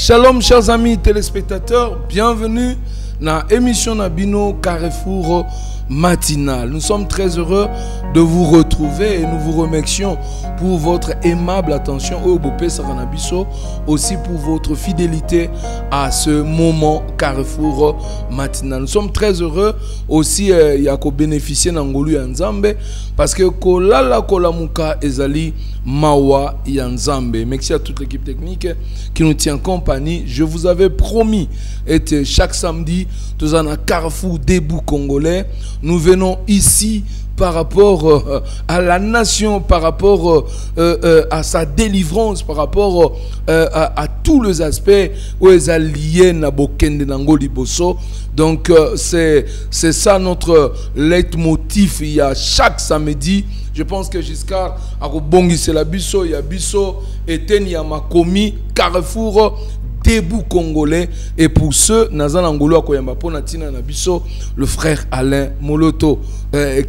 Shalom chers amis téléspectateurs, bienvenue dans l'émission Nabino Carrefour matinal. Nous sommes très heureux de vous retrouver et nous vous remercions pour votre aimable attention au Bopé Saranabiso, aussi pour votre fidélité à ce moment Carrefour matinal. Nous sommes très heureux aussi yako bénéficier d'Angolu Yanzambe parce que kolala kolamuka ezali mawa Yanzambe. Merci à toute l'équipe technique qui nous tient compagnie. Je vous avais promis et chaque samedi tous en Carrefour debout congolais. Nous venons ici par rapport à la nation, par rapport à sa délivrance, par rapport à tous les aspects où ils liés na bokende nangoli bosso. Donc c'est ça notre leitmotiv. Il y a chaque samedi. Je pense que jusqu'à Akobongi c'est la bisso, il y a bisso et Tenia Makomi Carrefour debout congolais. Et pour ceux Nazan Angolo Koyamba Ponatina Nabiso, le frère Alain Moloto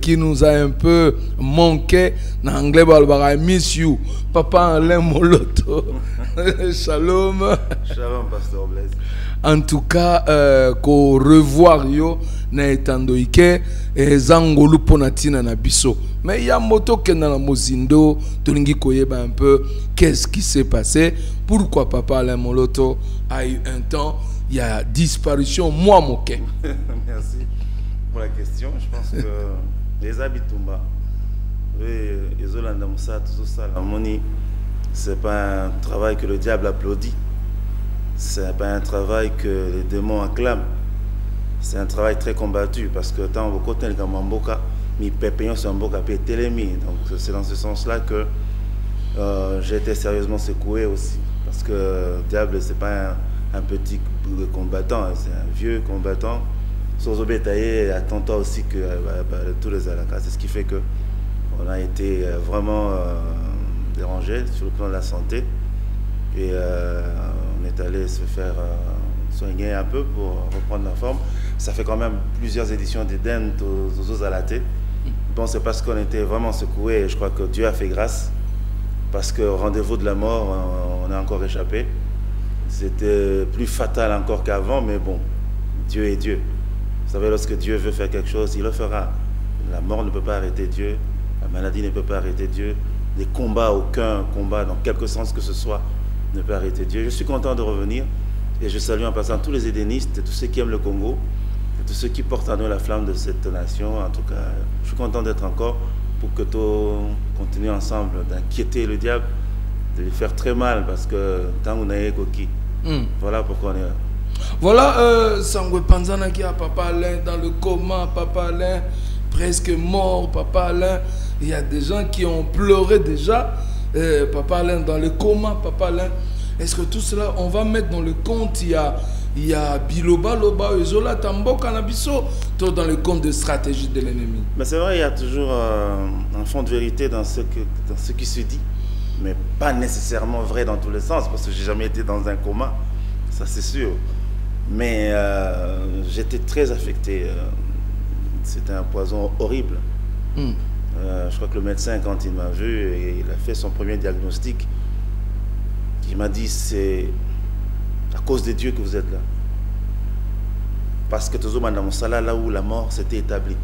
qui nous a un peu manqué en anglais, I miss you Papa Alain Moloto. Shalom. Shalom Pasteur Blaise. En tout cas ko revoir yo na etandoike et zangolu ponatina na biso. Mais il y a moto qui est dans la mozindo, tolingi koyeba un peu qu'est-ce qui s'est passé, pourquoi Papa Alain Moloto a eu un temps, il y a disparition, moi moqué. Merci pour la question. Je pense que les Abitumba, les Olanda Moussa, tout ça, la moni, c'est pas un travail que le diable applaudit, c'est pas un travail que les démons acclament, c'est un travail très combattu parce que tant au côté de Gamamboka, donc c'est dans ce sens-là que j'ai été sérieusement secoué aussi. Parce que le diable, c'est pas un petit combattant, c'est un vieux combattant. Sans obétailler, attends-toi aussi que tous les alakas. C'est ce qui fait qu'on a été vraiment dérangé sur le plan de la santé. Et on est allé se faire soigner un peu pour reprendre la forme. Ça fait quand même plusieurs éditions d'Éden aux Alatés. Bon, c'est parce qu'on était vraiment secoué et je crois que Dieu a fait grâce. Parce qu'au rendez-vous de la mort, on a encore échappé. C'était plus fatal encore qu'avant, mais bon, Dieu est Dieu. Vous savez, lorsque Dieu veut faire quelque chose, il le fera. La mort ne peut pas arrêter Dieu, la maladie ne peut pas arrêter Dieu, les combats, aucun combat, dans quelque sens que ce soit, ne peut arrêter Dieu. Je suis content de revenir et je salue en passant tous les édénistes, tous ceux qui aiment le Congo, tous ceux qui portent en eux la flamme de cette nation. En tout cas, je suis content d'être encore pour que tout continue ensemble d'inquiéter le diable, de lui faire très mal parce que tant qu'on a coquille. Voilà pourquoi on est là. Voilà, Sangwe Panzana qui a Papa Alain dans le coma, Papa Alain presque mort, Papa Alain. Il y a des gens qui ont pleuré déjà, Papa Alain dans le coma, Papa Alain. Est-ce que tout cela, on va mettre dans le compte, il y a Biloba, Loba, Ezola, Tambo, Canabiso, tout dans le compte de stratégie de l'ennemi. Mais c'est vrai, il y a toujours un fond de vérité dans ce qui se dit, mais pas nécessairement vrai dans tous les sens, parce que j'ai jamais été dans un coma, ça c'est sûr. Mais j'étais très affecté. C'était un poison horrible. Je crois que le médecin, quand il m'a vu, il a fait son premier diagnostic. Il m'a dit, c'est à cause de Dieu que vous êtes là. Parce que toujours dans mon salaire, là où la mort s'était établie.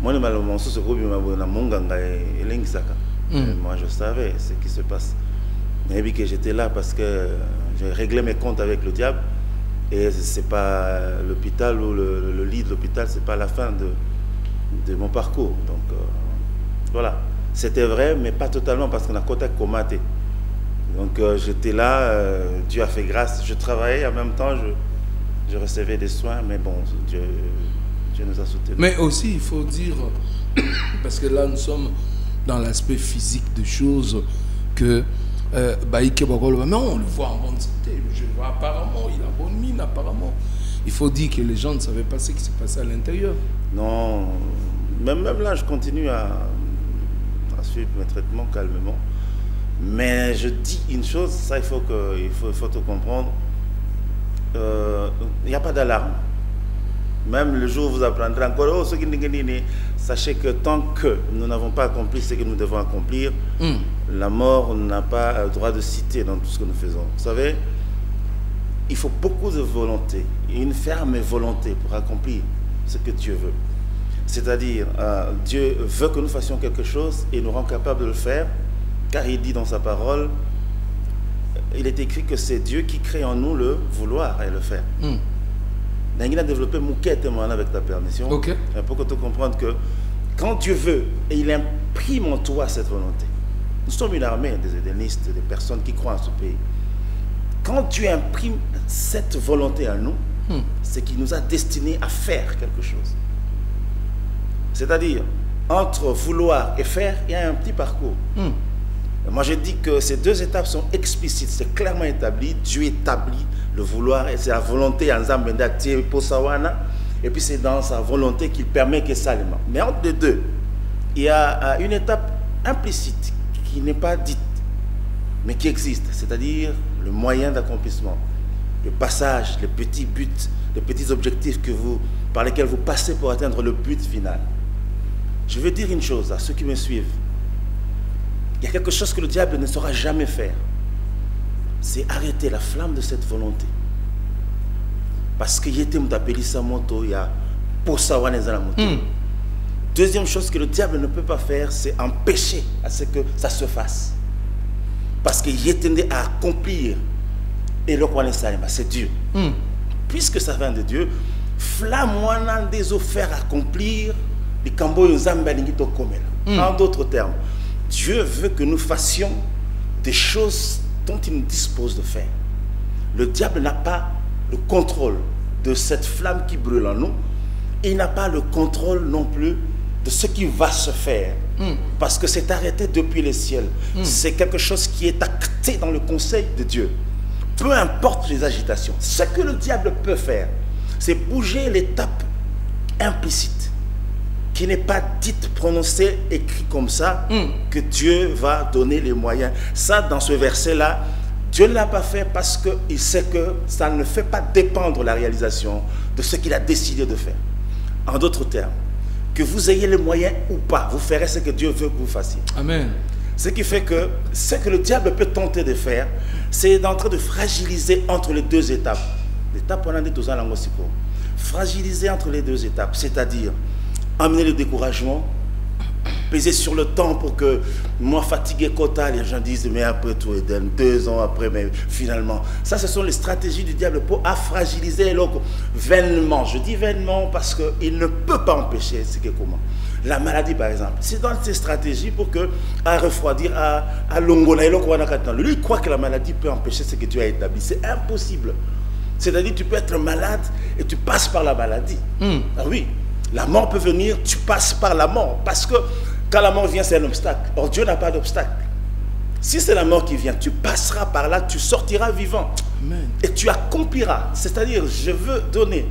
Moi, moi je savais ce qui se passe. Mais que j'étais là parce que j'ai réglé mes comptes avec le diable. Et c'est pas l'hôpital ou le lit de l'hôpital, c'est pas la fin de mon parcours. Donc voilà, c'était vrai, mais pas totalement parce qu'on a contact comaté. Donc j'étais là, Dieu a fait grâce, je travaillais en même temps, je recevais des soins, mais bon, Dieu nous a soutenus. Mais aussi, il faut dire, parce que là nous sommes dans l'aspect physique des choses, que mais on le voit en bonne santé, je le vois apparemment, il a bonne mine apparemment. Il faut dire que les gens ne savaient pas ce qui s'est passé à l'intérieur. Non, même là je continue à suivre mes traitements calmement. Mais je dis une chose, ça il faut tout comprendre. Il n'y a pas d'alarme. Même le jour où vous apprendrez encore, oh, sachez que tant que nous n'avons pas accompli ce que nous devons accomplir, la mort n'a pas le droit de citer dans tout ce que nous faisons. Vous savez, il faut beaucoup de volonté, une ferme volonté pour accomplir ce que Dieu veut. C'est-à-dire, Dieu veut que nous fassions quelque chose et nous rend capable de le faire, car il dit dans sa parole, il est écrit que c'est Dieu qui crée en nous le vouloir et le faire. Il a développé Mouquette avec ta permission, pour que tu comprennes que quand Dieu veut et il imprime en toi cette volonté, nous sommes une armée des édénistes, des personnes qui croient en ce pays. Quand Dieu imprime cette volonté en nous, c'est qu'il nous a destinés à faire quelque chose. C'est-à-dire, entre vouloir et faire, il y a un petit parcours. Moi, je dis que ces deux étapes sont explicites, c'est clairement établi. Dieu établit le vouloir, et c'est la volonté, et puis c'est dans sa volonté qu'il permet que ça aille. Mais entre les deux, il y a une étape implicite qui n'est pas dite, mais qui existe, c'est-à-dire le moyen d'accomplissement, le passage, les petits buts, les petits objectifs par lesquels vous passez pour atteindre le but final. Je veux dire une chose à ceux qui me suivent. Il y a quelque chose que le diable ne saura jamais faire. C'est arrêter la flamme de cette volonté. Parce que deuxième chose que le diable ne peut pas faire, c'est empêcher à ce que ça se fasse. Parce qu'il y est à accomplir. Et le roi c'est Dieu. Puisque ça vient de Dieu, flamme des offerts à accomplir. En d'autres termes, Dieu veut que nous fassions des choses dont il nous dispose de faire. Le diable n'a pas le contrôle de cette flamme qui brûle en nous. Et il n'a pas le contrôle non plus de ce qui va se faire. Parce que c'est arrêté depuis les ciels. C'est quelque chose qui est acté dans le conseil de Dieu. Peu importe les agitations. Ce que le diable peut faire, c'est bouger l'étape implicite qui n'est pas dite, prononcée, écrite comme ça, que Dieu va donner les moyens. Ça, dans ce verset-là, Dieu ne l'a pas fait parce qu'il sait que ça ne fait pas dépendre la réalisation de ce qu'il a décidé de faire. En d'autres termes, que vous ayez les moyens ou pas, vous ferez ce que Dieu veut que vous fassiez. Amen. Ce qui fait que ce que le diable peut tenter de faire, c'est d'entrer de fragiliser entre les deux étapes. L'étape on a dit tous en langue aussi. Fragiliser entre les deux étapes, c'est-à-dire amener le découragement, peser sur le temps pour que moi fatigué quota, les gens disent mais après tout, 2 ans après, mais finalement, ça ce sont les stratégies du diable pour fragiliser l'autre vainement. Je dis vainement parce qu'il ne peut pas empêcher ce qui est comment. La maladie par exemple, c'est dans ces stratégies pour que à refroidir, à longola, lui il croit que la maladie peut empêcher ce que tu as établi. C'est impossible. C'est-à-dire tu peux être malade et tu passes par la maladie. Ah oui. La mort peut venir, tu passes par la mort. Parce que quand la mort vient, c'est un obstacle. Or, Dieu n'a pas d'obstacle. Si c'est la mort qui vient, tu passeras par là, tu sortiras vivant. Amen. Et tu accompliras. C'est-à-dire, je veux donner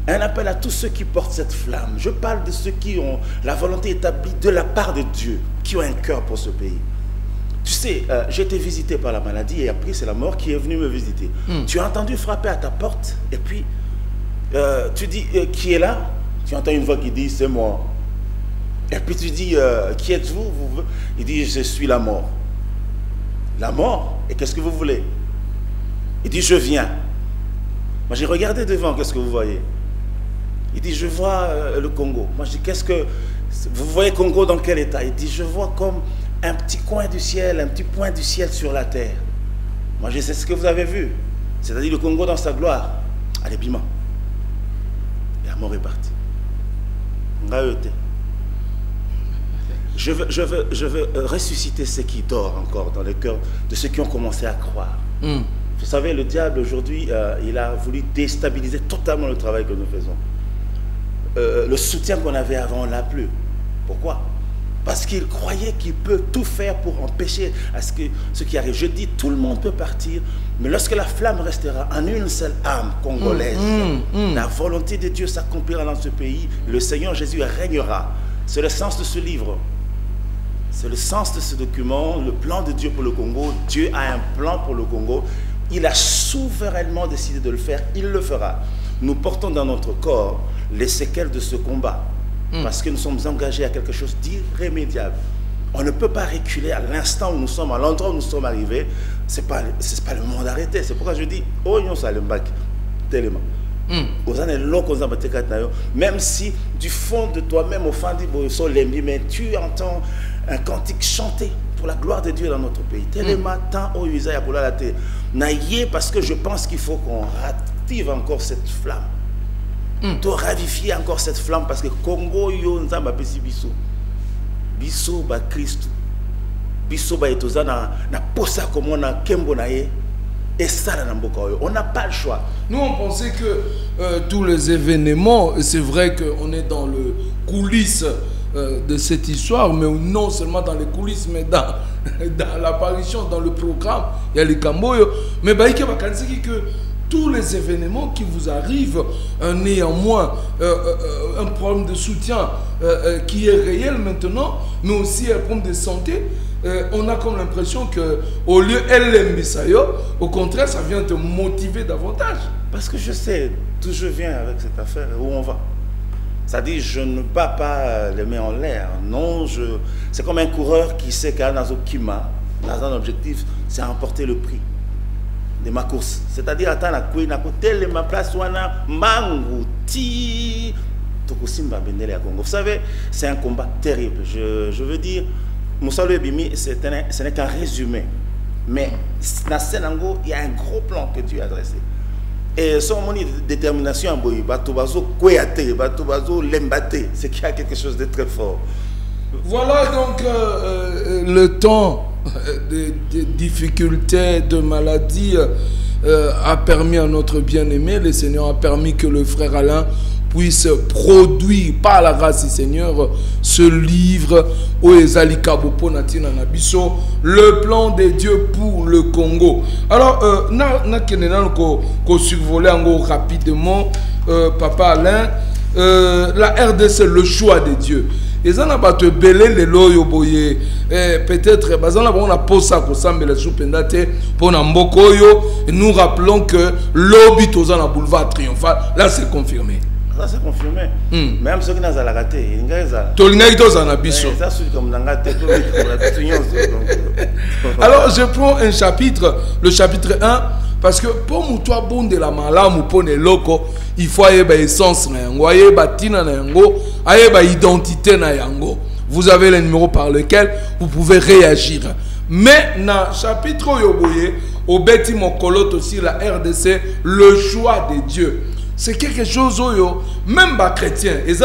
un appel à tous ceux qui portent cette flamme. Je parle de ceux qui ont la volonté établie de la part de Dieu, qui ont un cœur pour ce pays. Tu sais, j'ai été visité par la maladie et après, c'est la mort qui est venue me visiter. Tu as entendu frapper à ta porte et puis, tu dis, qui est là? Tu entends une voix qui dit, c'est moi. Et puis tu dis, qui êtes-vous? Il dit, je suis la mort. La mort? Et qu'est-ce que vous voulez? Il dit, je viens. Moi j'ai regardé devant, qu'est-ce que vous voyez? Il dit, je vois le Congo. Moi je dis, qu'est-ce que... Vous voyez Congo dans quel état? Il dit, je vois comme un petit coin du ciel, un petit point du ciel sur la terre. Moi je sais ce que vous avez vu. C'est-à-dire le Congo dans sa gloire. Allez, bima. Et la mort est partie. Je veux ressusciter ce qui dort encore dans le cœur de ceux qui ont commencé à croire. Vous savez, le diable aujourd'hui, il a voulu déstabiliser totalement le travail que nous faisons. Le soutien qu'on avait avant, on ne l'a plus. Pourquoi? Parce qu'il croyait qu'il peut tout faire pour empêcher à ce qui arrive. Je dis, tout le monde peut partir, mais lorsque la flamme restera en une seule âme congolaise, la volonté de Dieu s'accomplira dans ce pays, le Seigneur Jésus régnera. C'est le sens de ce livre. C'est le sens de ce document, le plan de Dieu pour le Congo. Dieu a un plan pour le Congo. Il a souverainement décidé de le faire, il le fera. Nous portons dans notre corps les séquelles de ce combat. Parce que nous sommes engagés à quelque chose d'irrémédiable. On ne peut pas reculer à l'instant où nous sommes, à l'endroit où nous sommes arrivés. Ce n'est pas le moment d'arrêter. C'est pourquoi je dis, oh, nous sommes tellement. Même si du fond de toi-même, au fond du mais tu entends un cantique chanté pour la gloire de Dieu dans notre pays. Tellement tant au Isaiah pour la terre. Parce que je pense qu'il faut qu'on ravive encore cette flamme. De ravifier encore cette flamme parce que Congo yo nzamba pesi biso. Biso ba Christ. Biso ba etoza na posa comme on a kembo na ye. Et ça, on n'a pas le choix. Nous, on pensait que tous les événements, c'est vrai qu'on est dans le coulisses de cette histoire, mais non seulement dans les coulisses, mais dans l'apparition, dans le programme, il y a les Camboyo. Mais que tous les événements qui vous arrivent, néanmoins, un problème de soutien qui est réel maintenant, mais aussi un problème de santé, on a comme l'impression qu'au lieu au contraire, ça vient te motiver davantage. Parce que je sais d'où je viens avec cette affaire, où on va. Ça dit, je ne bats pas les mains en l'air. Non, c'est comme un coureur qui sait qu'à Nazokima, dans un objectif, c'est remporter le prix de ma course. C'est-à-dire, attends, ma place, vous savez, c'est un combat terrible. Je veux dire, Moussa Bimi, ce n'est qu'un résumé. Mais dans Sénango, il y a un gros plan que tu as dressé. Et son détermination, c'est qu'il y a quelque chose de très fort. Voilà donc le temps de difficultés, de maladies a permis à notre bien-aimé, le Seigneur a permis que le frère Alain puisse produire par la grâce du Seigneur ce livre le plan de Dieu pour le Congo. Alors, survoler rapidement, Papa Alain, la RDC, le choix de Dieu. Et ça n'a pas te belé les loyo boye. Peut-être, on a posé ça pour nous rappelons que l'obit aux boulevard triomphal, là c'est confirmé. Ça c'est confirmé. Même ceux qui n'ont pas raté, ils alors je prends un chapitre, le chapitre 1, parce que pour moi, bon de la malam ou pour les locaux, il faut avoir essence na yango, avoir tina na yango, avoir identité na yango. Vous avez le numéro par lequel vous pouvez réagir. Mais dans le chapitre yoboye, au beti mokolot aussi la RDC, le choix de Dieu. C'est quelque chose où même les chrétiens, ils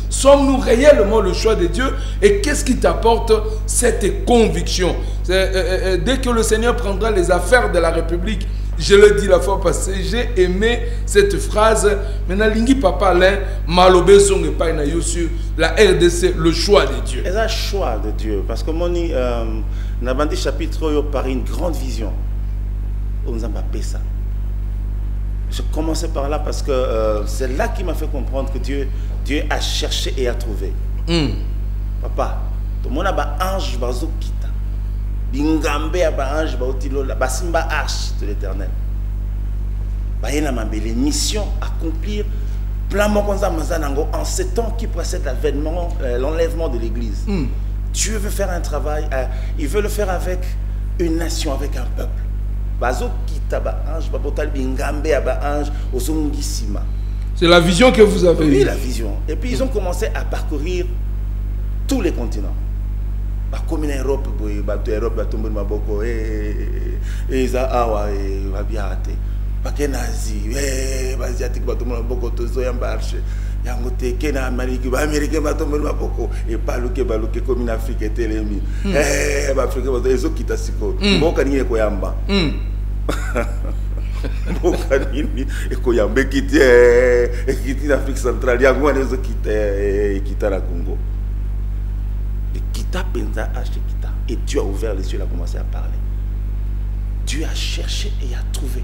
sommes-nous réellement le choix de Dieu? Et qu'est-ce qui t'apporte cette conviction? Dès que le Seigneur prendra les affaires de la République, je le dis la fois passée, j'ai aimé cette phrase. Maintenant, Lingi Papa Alain, Malobé Song et Paina Yosu, la RDC, le choix de Dieu. C'est un choix de Dieu. Parce que mon n'a pas dit chapitre par une grande vision. On n'a pas fait ça. Je commençais par là parce que c'est là qui m'a fait comprendre que Dieu a cherché et a trouvé. Papa, tout le monde a un ange bazo kita. Bingambe a un ange baotilo la basimba arche de l'Éternel. Bayena mambele mission accomplir plein mokonza mazanango en ces temps qui précèdent l'avènement, l'enlèvement de l'Église. Dieu veut faire un travail, il veut le faire avec une nation, avec un peuple. C'est la vision que vous avez eue. Oui, la vision. Et puis ils ont commencé à parcourir tous les continents. Comme en Europe, et Dieu a ouvert les yeux, il a commencé à parler. Dieu a cherché et a trouvé.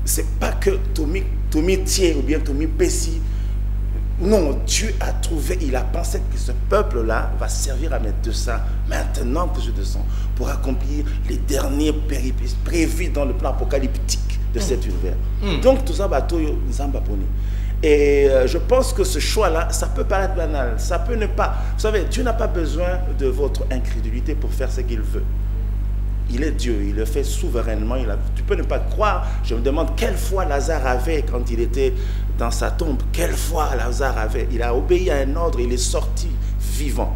C'est pas que Tommy Thier ou bien Tommy Pessi. Non, Dieu a trouvé, il a pensé que ce peuple-là va servir à mes 200, maintenant que je descends, pour accomplir les derniers péripéties prévus dans le plan apocalyptique de cet univers. Donc tout ça, bateau, Zamba Poni. Et je pense que ce choix-là, ça peut paraître banal, ça peut ne pas... Vous savez, Dieu n'a pas besoin de votre incrédulité pour faire ce qu'il veut. Il est Dieu, il le fait souverainement. Tu peux ne pas croire. Je me demande quelle foi Lazare avait quand il était dans sa tombe. Quelle foi Lazare avait. Il a obéi à un ordre, il est sorti vivant.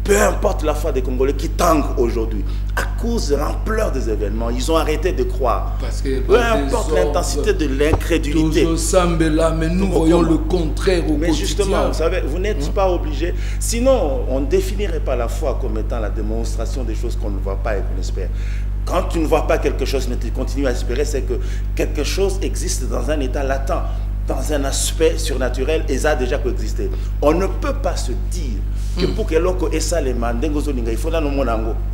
Peu importe la foi des Congolais qui tanguent aujourd'hui, à cause de l'ampleur des événements, ils ont arrêté de croire. Parce que peu importe l'intensité de l'incrédulité. Mais nous voyons le contraire au quotidien. Mais justement, vous savez, vous n'êtes pas obligé. Sinon, on ne définirait pas la foi comme étant la démonstration des choses qu'on ne voit pas et qu'on espère. Quand tu ne vois pas quelque chose, mais tu continues à espérer, c'est que quelque chose existe dans un état latent, dans un aspect surnaturel, et ça a déjà coexisté. On ne peut pas se dire que pour que l'on ait ça, il faut dans le monde.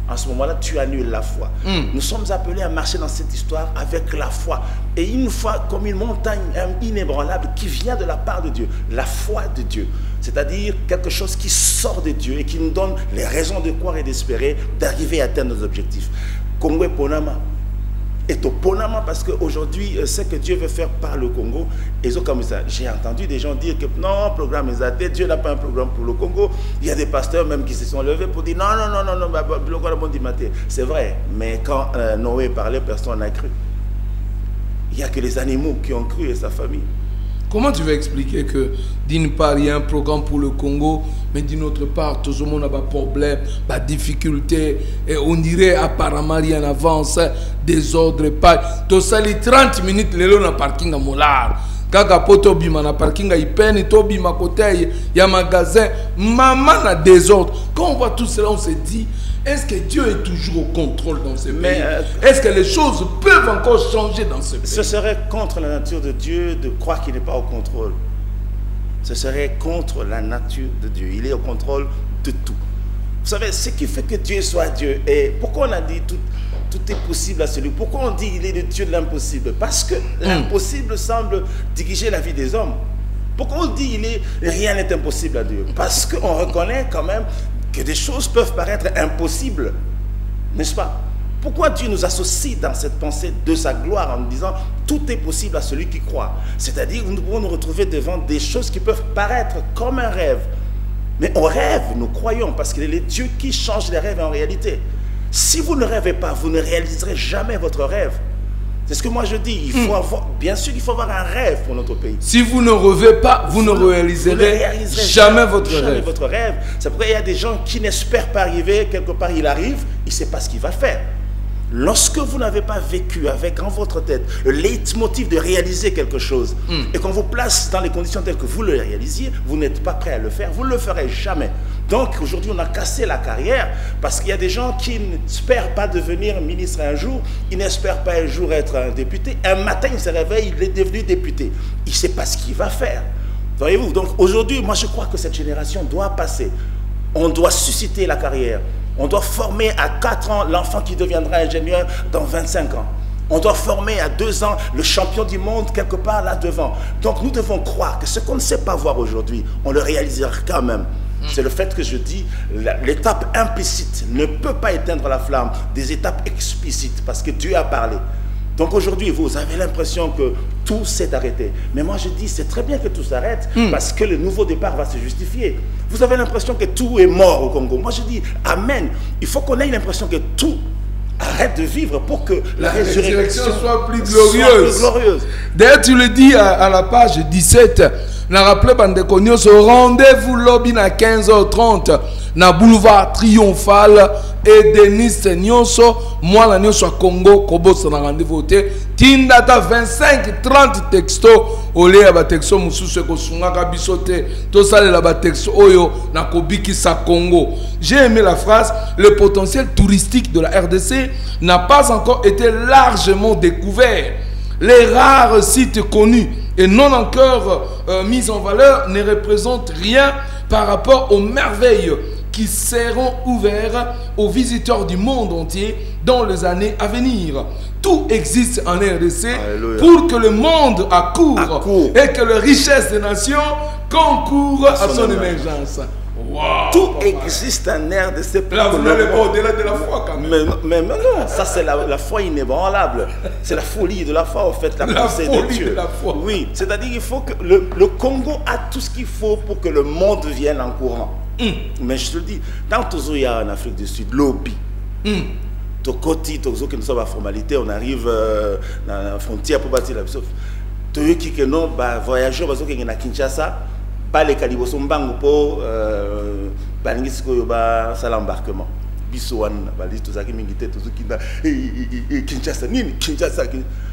En ce moment-là, tu annules la foi. Nous sommes appelés à marcher dans cette histoire avec la foi. Et une foi comme une montagne inébranlable qui vient de la part de Dieu. La foi de Dieu. C'est-à-dire quelque chose qui sort de Dieu et qui nous donne les raisons de croire et d'espérer d'arriver à atteindre nos objectifs. Congo et Ponama. Et au Ponama, parce qu'aujourd'hui, ce que Dieu veut faire par le Congo, j'ai entendu des gens dire que non, programme est athée, Dieu n'a pas un programme pour le Congo. Il y a des pasteurs même qui se sont levés pour dire non, c'est vrai, mais quand Noé parlait, personne n'a cru. Il n'y a que les animaux qui ont cru et sa famille. Comment tu vas expliquer que d'une part, il y a un programme pour le Congo, mais d'une autre part, tout le monde a des problèmes, des difficultés, et on dirait apparemment il y a un avance, désordre, pas. Tout ça, les 30 minutes, les lots dans le parking à Mollard. Kaka poto bima na parking à Ipeni, to bima côté, il y a un magasin, maman a désordre. Quand on voit tout cela, on se dit, est-ce que Dieu est toujours au contrôle dans ce pays? Est-ce que les choses peuvent encore changer dans ce pays? Ce serait contre la nature de Dieu de croire qu'il n'est pas au contrôle. Ce serait contre la nature de Dieu. Il est au contrôle de tout. Vous savez, ce qui fait que Dieu soit Dieu, et pourquoi on a dit tout est possible à celui? Pourquoi on dit il est le Dieu de l'impossible? Parce que l'impossible semble diriger la vie des hommes. Pourquoi on dit rien n'est impossible à Dieu? Parce qu'on reconnaît quand même que des choses peuvent paraître impossibles, n'est-ce pas? Pourquoi Dieu nous associe dans cette pensée de sa gloire en nous disant tout est possible à celui qui croit? C'est-à-dire nous pouvons nous retrouver devant des choses qui peuvent paraître comme un rêve. Mais on rêve, nous croyons, parce qu'il est le Dieu qui change les rêves en réalité. Si vous ne rêvez pas, vous ne réaliserez jamais votre rêve. C'est ce que moi je dis. Il faut avoir, bien sûr, il faut avoir un rêve pour notre pays. Si vous ne rêvez pas, vous ne réaliserez jamais votre rêve. C'est pourquoi il y a des gens qui n'espèrent pas arriver. Quelque part, il arrive, il ne sait pas ce qu'il va faire. Lorsque vous n'avez pas vécu avec en votre tête le leitmotiv de réaliser quelque chose et qu'on vous place dans les conditions telles que vous le réalisiez, vous n'êtes pas prêt à le faire, vous ne le ferez jamais. Donc aujourd'hui on a cassé la carrière parce qu'il y a des gens qui n'espèrent pas devenir ministre un jour, ils n'espèrent pas un jour être un député. Un matin il se réveille, il est devenu député. Il ne sait pas ce qu'il va faire. Voyez-vous, donc aujourd'hui moi je crois que cette génération doit passer. On doit susciter la carrière. On doit former à 4 ans l'enfant qui deviendra ingénieur dans 25 ans. On doit former à 2 ans le champion du monde quelque part là devant. Donc nous devons croire que ce qu'on ne sait pas voir aujourd'hui, on le réalisera quand même. C'est le fait que je dis, l'étape implicite ne peut pas éteindre la flamme des étapes explicites parce que Dieu a parlé. Donc aujourd'hui, vous avez l'impression que tout s'est arrêté. Mais moi je dis, c'est très bien que tout s'arrête parce que le nouveau départ va se justifier. Vous avez l'impression que tout est mort au Congo. Moi je dis, amen. Il faut qu'on ait l'impression que tout arrête de vivre pour que la résurrection soit plus glorieuse. D'ailleurs, tu le dis à la page 17. Na rappelé bandeko nyonso rendez-vous lobby na 15h30 na boulevard Triomphal et Denis nyonso moi la nyonso Congo kobosa na rendez-vous te tindata 25-30 texto ole ya ba texto mususu ko sungaka bisote to salela ba texto oyo na kobikisa Congo. J'ai aimé la phrase, le potentiel touristique de la RDC n'a pas encore été largement découvert. Les rares sites connus et non encore mis en valeur ne représentent rien par rapport aux merveilles qui seront ouvertes aux visiteurs du monde entier dans les années à venir. Tout existe en RDC. Alléluia. Pour que le monde accourt et que les richesses des nations concourent à son émergence. Wow, tout existe en RDC. Là, vous n'allez pas au-delà de la foi quand même. Mais non, ça c'est la foi inébranlable. C'est la folie de la foi, en fait, la pensée de Dieu. De la foi. Oui, c'est-à-dire qu'il faut que le Congo a tout ce qu'il faut pour que le monde vienne en courant. Mais je te le dis, tant que il y a en Afrique du Sud, lobby. Tokoti, Tozo, que nous sommes à formalité, on arrive dans la frontière pour bâtir la vie. Toyo qui que non, voyageurs, parce qu'il y a Kinshasa. Pas les calibres sont bang pour l'embarquement. Bisouane, tout ça qui m'invitait, tout ce qui n'a Kinshasa, Kinshasa.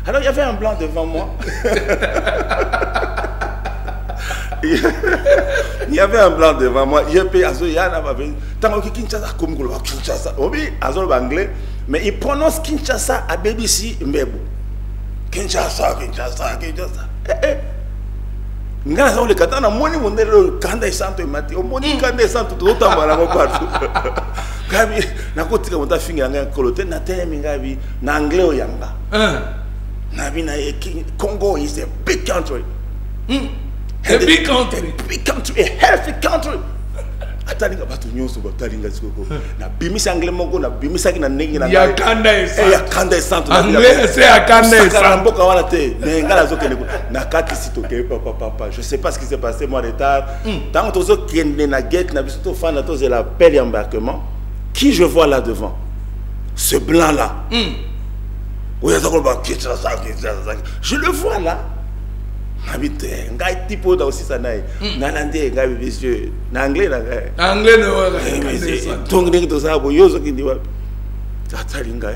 Alors il y avait un blanc devant moi. Il y avait un blanc devant moi. Il y avait tant que Kinshasa comme Kinshasa. Oui, Azol anglais, mais il prononce Kinshasa à BBC Mbebu. Kinshasa, Kinshasa, Kinshasa. Ngana le katana moni mondelo kanda isanto mati omoni kanda isanto totambala mo partout gabi nakotika monta finga nga kolote na teme ngabi na anglais oyanga na bina Congo is a big country a big country a healthy country atalinga batu nyonso batalinga sikoko na bimisa anglais moko na bimisa kina nengi na ya kanda isanto ya kanda isanto anglais c'est ya kanda isanto mboka wana te mais ngala zo kene na kati sitoke papa je sais pas ce qui s'est passé moi retard tant que tozo kende na gate na biso to fana to la pelle embarquement qui je vois là devant ce blanc là je le vois là. Habite, ngai tipo da aussi ça naï. Nanande ngai monsieur, na anglais na ngai. Anglais no. Donc nek to ça bo yozo ki ndiwa. Tatali ngai.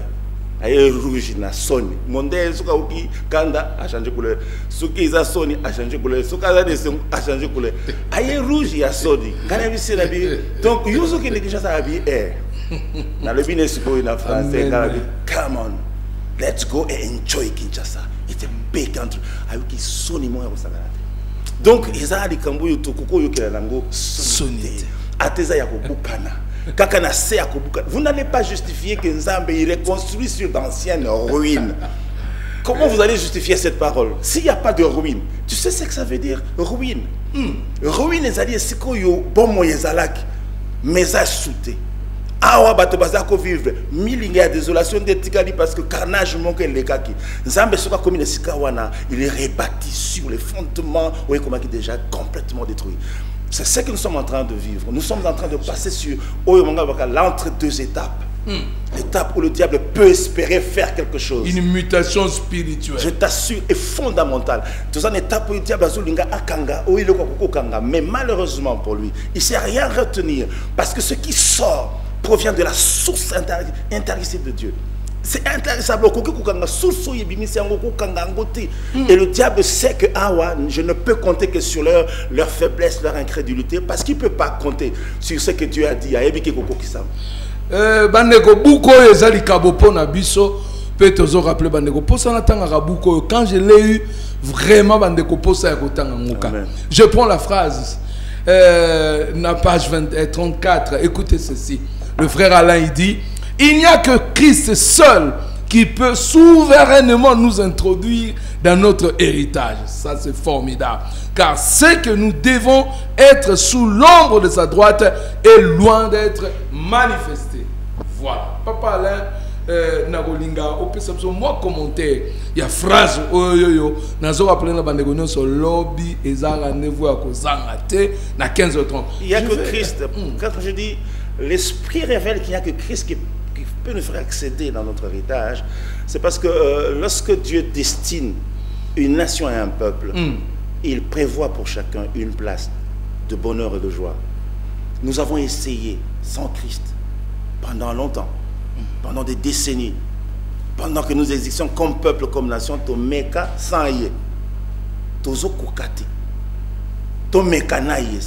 Aye rouge na soni. Monde suka uki kanda a changer couleur. Suki za soni a changer couleur. Suka za de a changer couleur. Aye rouge ya soni. Ngana bisi na bi. Donc yozo ki nek ça bi na le bine suko na français ngana bi. Come on. Let's go and enjoy Kinshasa. It's a big country. Ayuki soni mo ya kusagara. Donc ezali kambuyo tokoko yokela nango sonite. Ateza ya kobukana. Kaka na se ya kobukana. Vous n'allez pas justifier que Nzambe il reconstruit sur d'anciennes ruines. Comment vous allez justifier cette parole? S'il n'y a pas de ruines, tu sais ce que ça veut dire? Ruine. Ruine ezali sikoyo bomo yezalaki. Mesa souté. Awa bato bazako vivre milinga ya désolation de tikali parce que carnage manque les kaki. Nzambe soka comme le sikawana, il est rebâti sur les fondements oui comment qui déjà complètement détruit. C'est ce que nous sommes en train de vivre. Nous sommes en train de passer sur l'entre deux étapes. L'étape où le diable peut espérer faire quelque chose. Une mutation spirituelle. Je t'assure, est fondamentale. C'est une étape où le diable akanga, mais malheureusement pour lui, il ne sait rien retenir parce que ce qui sort provient de la source intarissable de Dieu. C'est intarissable. Et le diable sait que je ne peux compter que sur leur faiblesse, leur incrédulité, parce qu'il ne peut pas compter sur ce que Dieu a dit. Bandeko buko ezali kabopo na biso pe tozo rappeler bandeko posa na tanga buko quand je l'ai eu vraiment bandeko posa ya kotanga ngoka. Je prends la phrase na page 34, écoutez ceci. Le frère Alain il dit il n'y a que Christ seul qui peut souverainement nous introduire dans notre héritage. Ça c'est formidable. Car c'est que nous devons être sous l'ombre de sa droite et loin d'être manifestés. Voilà. Papa Alain, Nagolinga, moi commentaire, il y a phrase, nazo rappelé na bandegonio sur lobby et zara nevo à kozangate na 15h30. Il n'y a que Christ. Quand je dis l'esprit révèle qu'il n'y a que Christ qui peut nous faire accéder dans notre héritage, c'est parce que lorsque Dieu destine une nation et un peuple, il prévoit pour chacun une place de bonheur et de joie. Nous avons essayé sans Christ pendant longtemps, pendant des décennies, pendant que nous existions comme peuple, comme nation, Tomeka sans yé, Tozo Kokati, Tomeka na yé.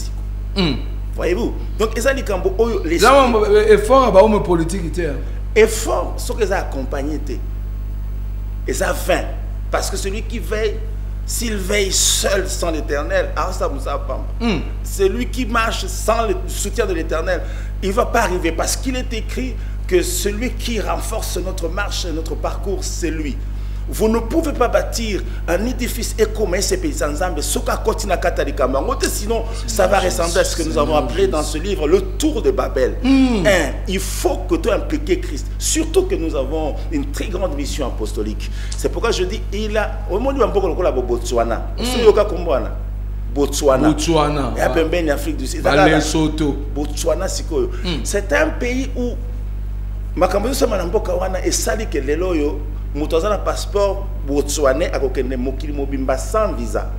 Voyez-vous? Donc, les Kambo, les efforts à la politique, effort, ce qu'ils ont accompagné, ils ont faim. Parce que celui qui veille, s'il veille seul sans l'Éternel, celui qui marche sans le soutien de l'Éternel, il ne va pas arriver. Parce qu'il est écrit que celui qui renforce notre marche et notre parcours, c'est lui. Vous ne pouvez pas bâtir un édifice commun ces pays ensemble, sinon ça va ressembler à ce que nous avons appelé dans ce livre le tour de Babel. Il faut que tu impliques Christ, surtout que nous avons une très grande mission apostolique. C'est pourquoi je dis, il a au monde Botswana. Botswana. Et à Pembeni, Afrique du Sud. Botswana, c'est un pays où Makambo Samanamboka wana et sali que leloyo mutazana passeport botswanais à kokende mokili mobimba sans visa.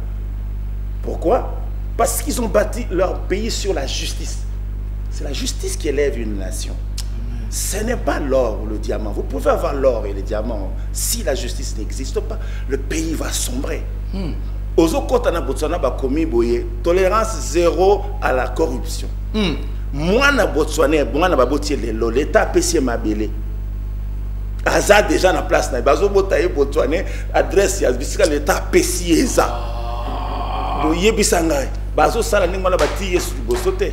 Pourquoi? Parce qu'ils ont bâti leur pays sur la justice. C'est la justice qui élève une nation. Ce n'est pas l'or ou le diamant. Vous pouvez avoir l'or et le diamant. Si la justice n'existe pas, le pays va sombrer. Ozokotana Botswana ba komi boye, tolérance zéro à la corruption. Moi na Botswana, moi na babotie lelo, l'État pesi mabele. Aza déjà na place na bazo botaye Botswana, adresse ya bisika l'État pesi eza. Boye bisangai. Bazo sala ninga na bati yesu bosote.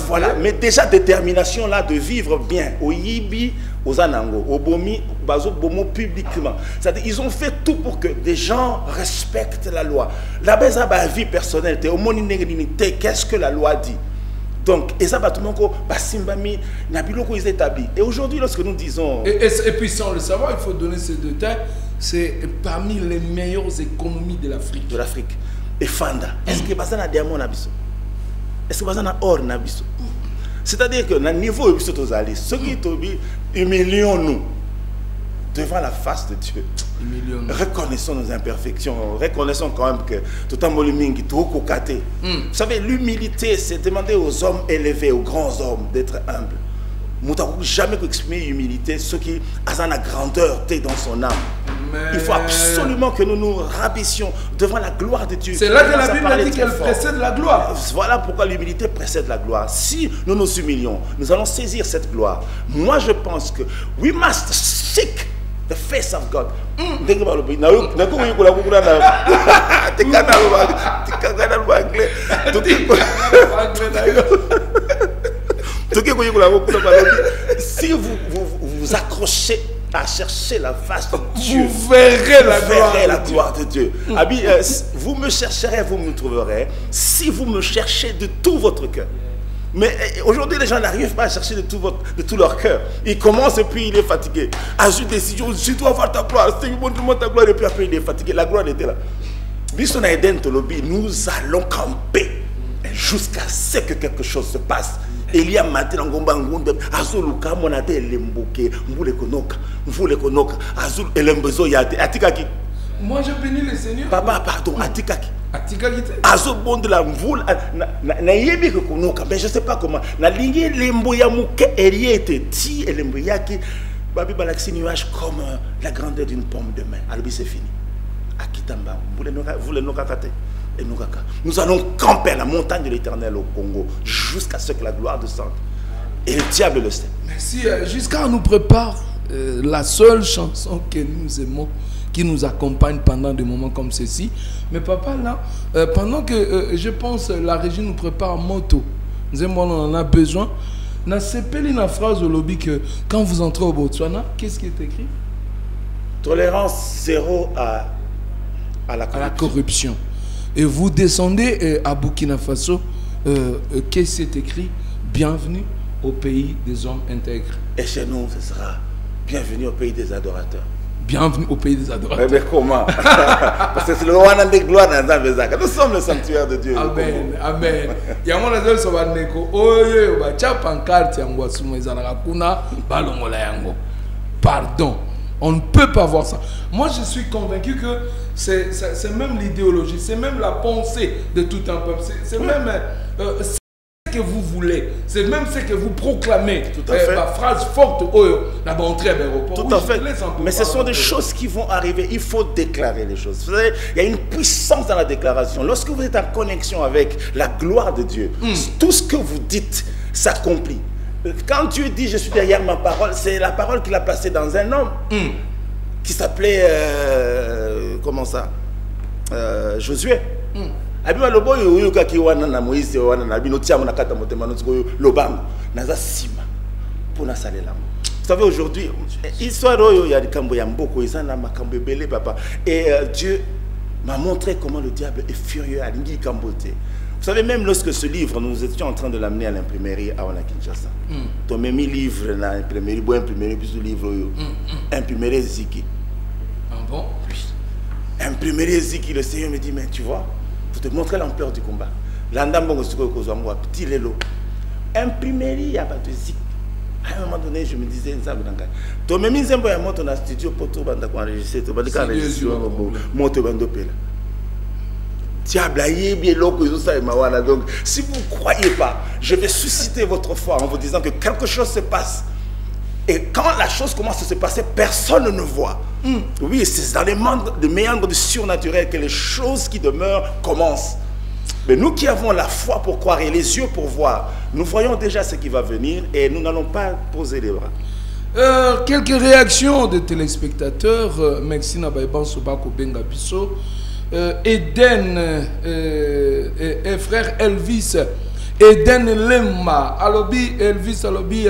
Voilà, mais déjà détermination là de vivre bien au yibi aux anango, au bomi, bazo bomo publiquement. C'est-à-dire ils ont fait tout pour que des gens respectent la loi. La base à vie personnelle, au moninégalité, qu'est-ce que la loi dit? Donc, et ça va tout le monde basimbami nabiloko ils établis. Et aujourd'hui lorsque nous disons et puis sans le savoir, il faut donner ces détails, c'est parmi les meilleures économies de l'Afrique. De l'Afrique. Et Fanda, est-ce que bazana diamant nabiso? Est-ce que bazana or nabiso? C'est-à-dire que dans le niveau où nous allons, ceux qui humilions-nous devant la face de Dieu. Reconnaissons nos imperfections, reconnaissons quand même que tout en molimingi, tout au côté. Vous savez, l'humilité, c'est demander aux hommes élevés, aux grands hommes, d'être humbles. Nous n'avons jamais exprimer l'humilité, ce qui a la grandeur dans son âme. Il faut absolument que nous nous rabaissions devant la gloire de Dieu. C'est là que la Bible dit qu'elle précède la gloire. Voilà pourquoi l'humilité précède la gloire. Si nous nous humilions, nous allons saisir cette gloire. Moi, je pense que we must seek the face of God. Si vous accrochez à chercher la face de Dieu, vous verrez la gloire de Dieu. Vous me chercherez, vous me trouverez, si vous me cherchez de tout votre cœur. Mais aujourd'hui, les gens n'arrivent pas à chercher de tout leur cœur. Ils commencent et puis il est fatigué. Ajoute décision, je dois voir ta gloire, montre-moi ta gloire, et puis après il est fatigué. La gloire était là. Nous allons camper jusqu'à ce que quelque chose se passe. Il y a matin en Gombangoun, Azuluka, Monate, Lemboke, Moulekonoka, Moulekonoka, Azul, Elembezo, Yate, Atikaki. Moi je bénis le Seigneur. Papa, pardon, Atikaki. Atikaki. Azul, bon de la Mvoul, na yebi que Konoka, mais je ne sais pas comment. Na ligne Lemboya Mouke, Eriete, Ti, Elemboyaki, Babi Balaxi nuage comme la grandeur d'une pomme de main. Alors, c'est fini. Akitamba, Moulekonoka, Kate. Nous allons camper à la montagne de l'Éternel au Congo jusqu'à ce que la gloire descende. Et le diable le sait. Merci. Jusqu'à nous prépare la seule chanson que nous aimons, qui nous accompagne pendant des moments comme ceci. Mais papa, là, pendant que je pense la régie nous prépare moto, nous aimons, on en a besoin. Dans cette phrase au lobby que quand vous entrez au Botswana, qu'est-ce qui est écrit? Tolérance zéro à la corruption. Et vous descendez à Burkina Faso, qu'est-ce qui est écrit? Bienvenue au pays des hommes intègres. Et chez nous, ce sera bienvenue au pays des adorateurs. Bienvenue au pays des adorateurs. Mais comment? Parce que c'est le roi de gloire dans un Bézaka. Nous sommes le sanctuaire de Dieu. Amen. Amen. Il y a mon azul sobaneko. Oye, obacha pancarte yango sumezana kuna balongola yango. Pardon. On ne peut pas voir ça. Moi, je suis convaincu que c'est même l'idéologie, c'est même la pensée de tout un peuple. C'est même ce que vous voulez. C'est même ce que vous proclamez. Tout à fait. La phrase forte, la entrée à l'aéroport. Tout à fait. Mais ce sont des choses qui vont arriver. Il faut déclarer les choses. Vous savez, il y a une puissance dans la déclaration. Lorsque vous êtes en connexion avec la gloire de Dieu, tout ce que vous dites s'accomplit. Quand Dieu dit je suis derrière ma parole, c'est la parole qu'il a placée dans un homme qui s'appelait comment ça, Josué. Abiba lobo yo kaki wana na Moïse wana na bino tia mona kata motema no tiko lobango naza sima pona salela. savez, aujourd'hui, histoire il y a des Kamboyamboko, ils ont Makambo belé, papa. Et Dieu m'a montré comment le diable est furieux à l'Ingi Kambote. Vous savez, même lorsque ce livre, nous étions en train de l'amener à l'imprimerie à Kinshasa. Ton même livre, l'imprimerie, bon imprimerie, puis ce livre, imprimerie Ziki. Ah bon? Oui. Imprimerie Ziki, le Seigneur me dit, mais tu vois, pour te montrer l'ampleur du combat. L'andambongo petit lélo. Imprimerie, il n'y a pas de Ziki. À un moment donné, je me disais, ton même Zimbo est monté dans le studio pour tout enregistrer, tu vas dire qu'enregistrer, monter Bandopela. Donc, si vous ne croyez pas, je vais susciter votre foi en vous disant que quelque chose se passe. Et quand la chose commence à se passer, personne ne voit. Oui, c'est dans les méandres du surnaturel que les choses qui demeurent commencent. Mais nous qui avons la foi pour croire et les yeux pour voir, nous voyons déjà ce qui va venir et nous n'allons pas poser les bras. Quelques réactions de téléspectateurs. Merci Nabaïban Sobako Benga Bisso. Eden et frère Elvis Eden Lemba Alobi Elvis Alobi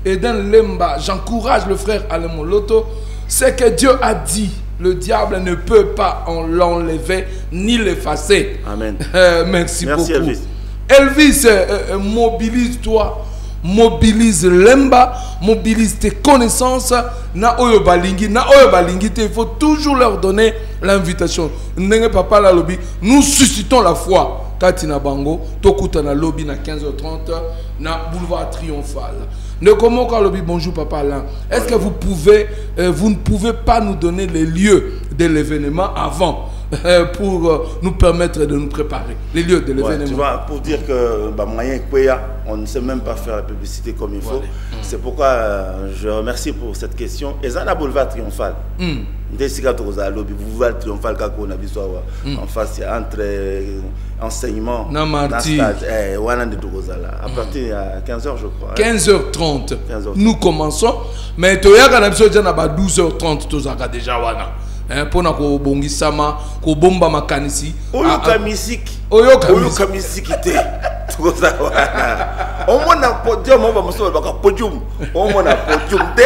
Eden Lemba, j'encourage le frère Alain Moloto. C'est que Dieu a dit, le diable ne peut pas l'enlever ni l'effacer. Amen. Merci beaucoup Elvis, Elvis, mobilise-toi, mobilise Lemba, mobilise tes connaissances. Na oyo balingi, il faut toujours leur donner l'invitation. Papa la lobby, nous suscitons la foi. Katina Bango, Tokuta na lobby na 15h30 na boulevard Triomphal. Nekomoko lobby, bonjour papa Alain. Est-ce que vous ne pouvez pas nous donner les lieux de l'événement avant pour nous permettre de nous préparer, les lieux de l'événement? Tu vois, pour dire que moyen on ne sait même pas faire la publicité comme il faut. Voilà. C'est pourquoi je remercie pour cette question. Et ça, la boulevard Triomphal. Boulevard Triomphal, en face, entre enseignement, à partir de 15h, je crois. 15h30. Nous commençons. Mais tu as 12h30, déjà. Pour nous bongi sama ko bomba makanisi oyoka misiki te toza wana omona podium on va muso baka podium omona podium te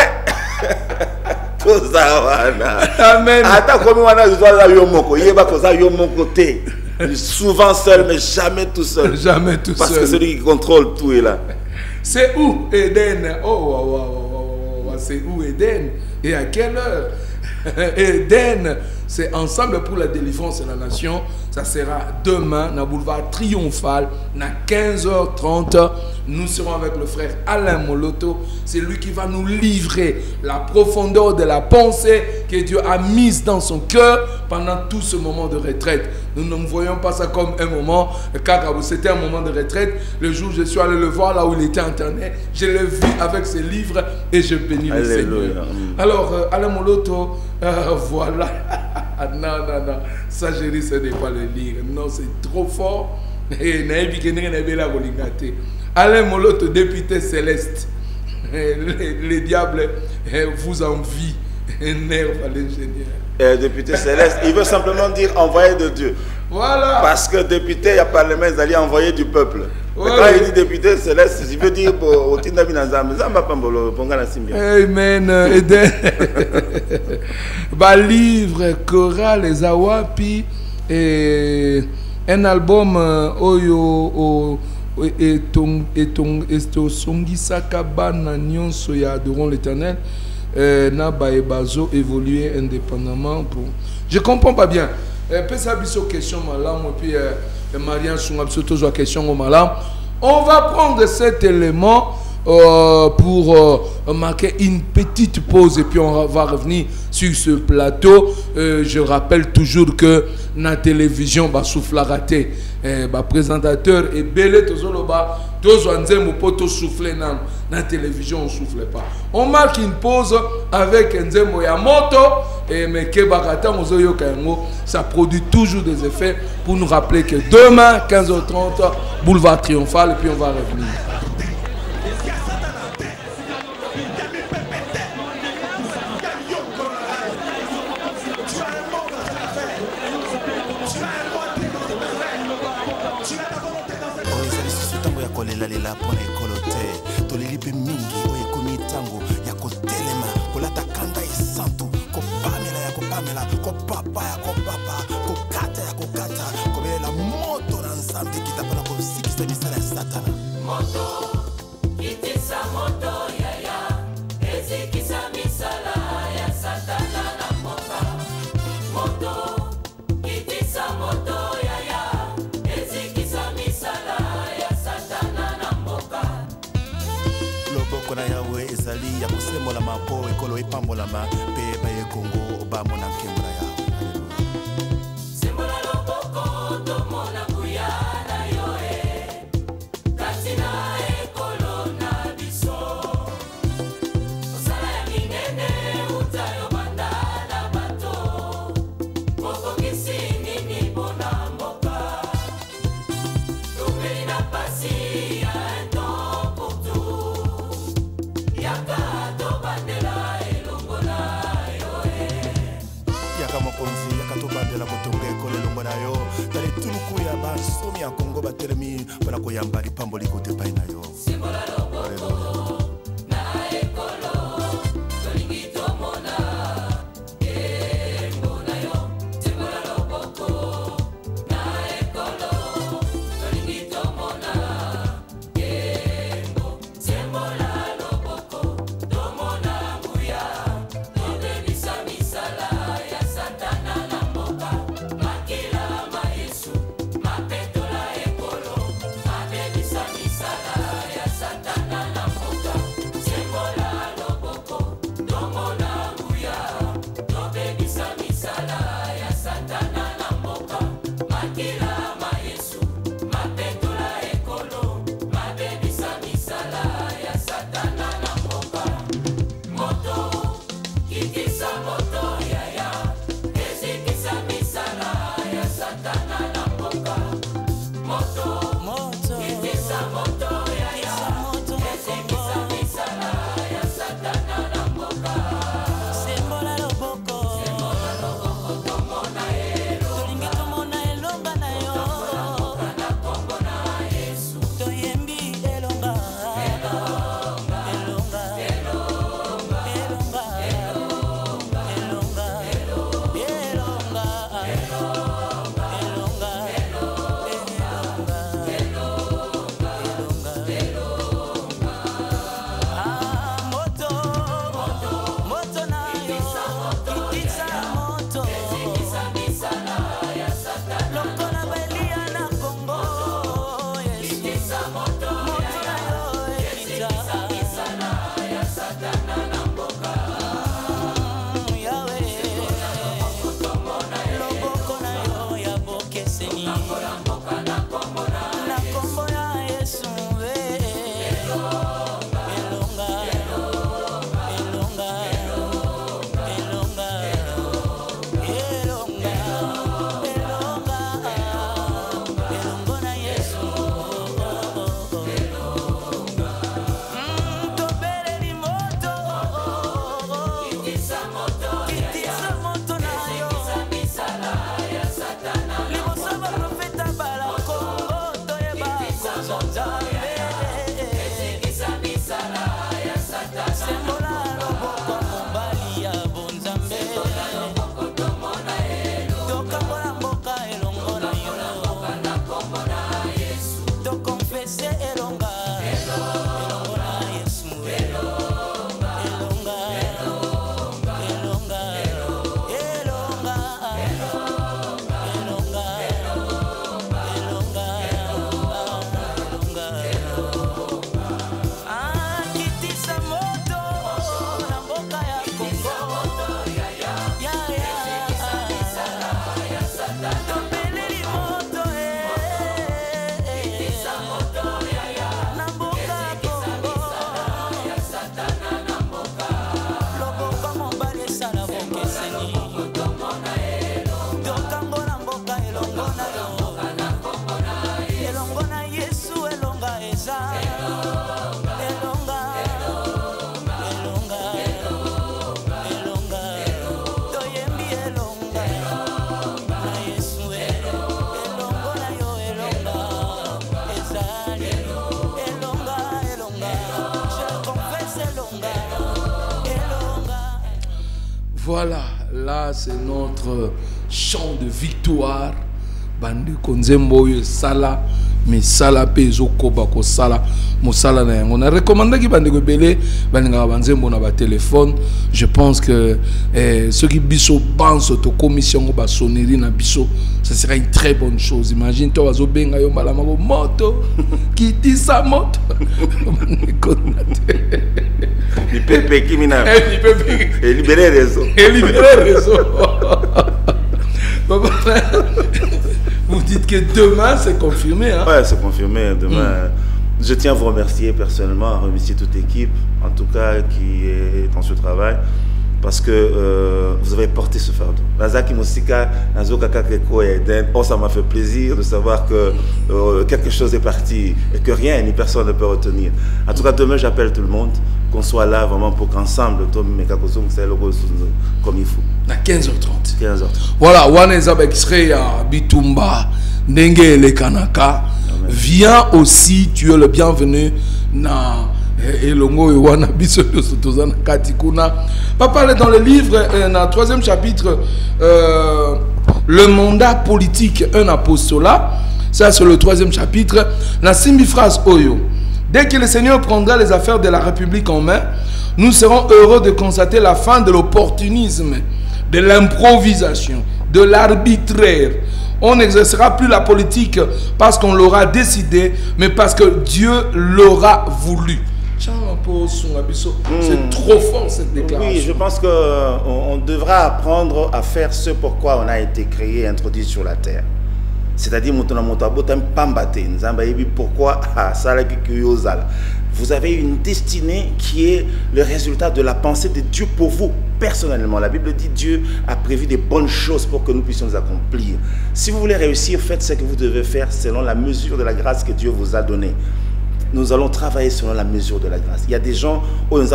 toza wana amen ata komi wana zoza yo moko yeba koza yo moko te souvent seul mais jamais tout seul parce que celui qui contrôle tout est là. C'est où Eden? C'est où Eden et à quelle heure? Eden, c'est ensemble pour la délivrance de la nation. Ça sera demain, dans le boulevard Triomphal, à 15h30. Nous serons avec le frère Alain Moloto. C'est lui qui va nous livrer la profondeur de la pensée que Dieu a mise dans son cœur pendant tout ce moment de retraite. Nous ne voyons pas ça comme un moment, car c'était un moment de retraite. Le jour où je suis allé le voir, là où il était interné, je l'ai vu avec ses livres et je bénis le Seigneur. Alors, Alain Moloto, voilà. Non, ça je risque de ne pas le lire. Non, c'est trop fort. Alain Moloto, député céleste. Les diables vous envient. Énerve à l'ingénieur. Député céleste, il veut simplement dire envoyé de Dieu. Voilà. Parce que député, il y a parlement, ils allaient envoyer du peuple. Ouais. Quand il dit député céleste, il veut dire pour Amen. Livre, chorale, les awapi et un album Oyo et ton songisaka bana nyonso ya adorons l'Éternel. Na baebazo évoluer indépendamment pour. Je comprends pas bien. Pesa biso question malam et puis Marianne Sunga biso toujours question au malam. On va prendre cet élément pour marquer une petite pause et puis on va revenir sur ce plateau. Je rappelle toujours que la télévision va souffler raté. Présentateur et belé tozoloba tozwanzemo poto souffler dans la télévision on souffle pas. On marque une pause avec nzemo ya moto et meke bakata mozoyo kango, ça produit toujours des effets pour nous rappeler que demain 15h30 boulevard Triomphal et puis on va revenir. Lela pona ekolo te toleli pe mingi oyo ekomi ntango ya kotelema kolata kanda esantu kopamela ya kopamela kopapa ya kopapa kokata ya kokata kobelela moto na nzambe kitapana kosikisa misala ya satana moto kitisa moto yaya ezikisa misala ya satana na mboka moto kitisa moto yaya ezikisa misala ya satana na mboka loboko na yawe ezali ya kosembola mapo ekolo epambolama mpe baye kongo bamona nkembo na yawe sembola loboko tomona nguya na yo kati na ekolo na biso osala ya minene utayo banda na bato mokokisi nini mpona mboka topeli na pasi ya temps pour tout yaka tobandela elongo na yo yaka mokonzi yaka tobandela kotonga ekolo elongo na yo tala etuluku ya bansomi ya kongo batelemi mpona koyamba lipamboli kote epai na yo sembola loboko na ekolo tolingi tomona embo na yo sembola loboko na ekolo tolingi tomona embo sembola loboko tomona nguya tobebisa misala ya satana na mboka makila mayesu mapetola ekolo mabebisa misala ya satana na mboka sembola loboko tomona nguya tobebisa misala ya satana na mboka makila mayesu mapetola ekolo mabebisa misala ya satana na mboka moto kitisa moto yaya ezikisa misala ya satana na mboka moto kitisa moto yaya ezikisa misala ya satana na mboka sembola loboko tomona elo tolingi tomona elonga na yo na kombo na yesu toyembi elonga elonga elonga elonga elonga elonga elonga moto moto na yo kitisa moto ezikisa misala ya satana lokola balia na kongo yesu kitisa moto moto na yo ekita misala ya satana na mboka yawe loboko na yo ya bokeseni na mboka na kombo na na kombo ya yesu elonga elonga elonga elonga elonga elongo na yesu tobeleli moto kitisa moto kitisa moto na yo misala ya satana liboso baprofeta bala kongo toyeba kozonzambe ezikisa misala ya satana sembola loboko mobali ya bonzambe tomona elo tokambola mboka elongo na yo na kombo na yesu tokonfese elonga elongo na yesu elonga elonga elonga elonga elonga kitisa moto na mboka ya kongo topeleli moto moto yaya Voilà, là c'est notre chant de victoire. Bande konzembo yo sala mais sala pezo koba ko sala mo sala na yango. On a recommandé ki bande ko belé balinga banzembo na ba téléphone. Je pense que ceux qui biso pense to commission ko ba sonnerie na biso, ça serait une très bonne chose. Imagine toi wazo benga yo mbala mako moto qui dit sa moto. Il peut qui mina. Il peut et libérer réseau. Et libérer réseau. Vous dites que demain c'est confirmé, hein? Ouais, c'est confirmé. Demain, je tiens à vous remercier personnellement, à remercier toute l'équipe, en tout cas qui est dans ce travail, parce que vous avez porté ce fardeau. Lazaki Moussika, Nazoka Kakeko et Eden, oh, ça m'a fait plaisir de savoir que quelque chose est parti et que rien ni personne ne peut retenir. En tout cas, demain, j'appelle tout le monde, qu'on soit là vraiment pour qu'ensemble, comme il faut. À 15h30. 15h30. Voilà, Waneza Extrait à Bitumba, Ndenge le Kanaka. Viens aussi, tu es le bienvenu. Na Elongo et Wana Biso Sotozana Katikuna. Papa est dans le livre, dans le 3e chapitre, le mandat politique, un apostolat. Ça, c'est le 3e chapitre. La simbi-phrase Oyo. Dès que le Seigneur prendra les affaires de la République en main, nous serons heureux de constater la fin de l'opportunisme, de l'improvisation, de l'arbitraire. On n'exercera plus la politique parce qu'on l'aura décidé, mais parce que Dieu l'aura voulu. C'est trop fort cette déclaration. Oui, je pense qu'on devra apprendre à faire ce pourquoi on a été créé et introduit sur la terre. C'est-à-dire, pourquoi vous avez une destinée qui est le résultat de la pensée de Dieu pour vous personnellement. La Bible dit Dieu a prévu des bonnes choses pour que nous puissions les accomplir. Si vous voulez réussir, faites ce que vous devez faire selon la mesure de la grâce que Dieu vous a donnée. Nous allons travailler selon la mesure de la grâce. Il y a des gens, on ne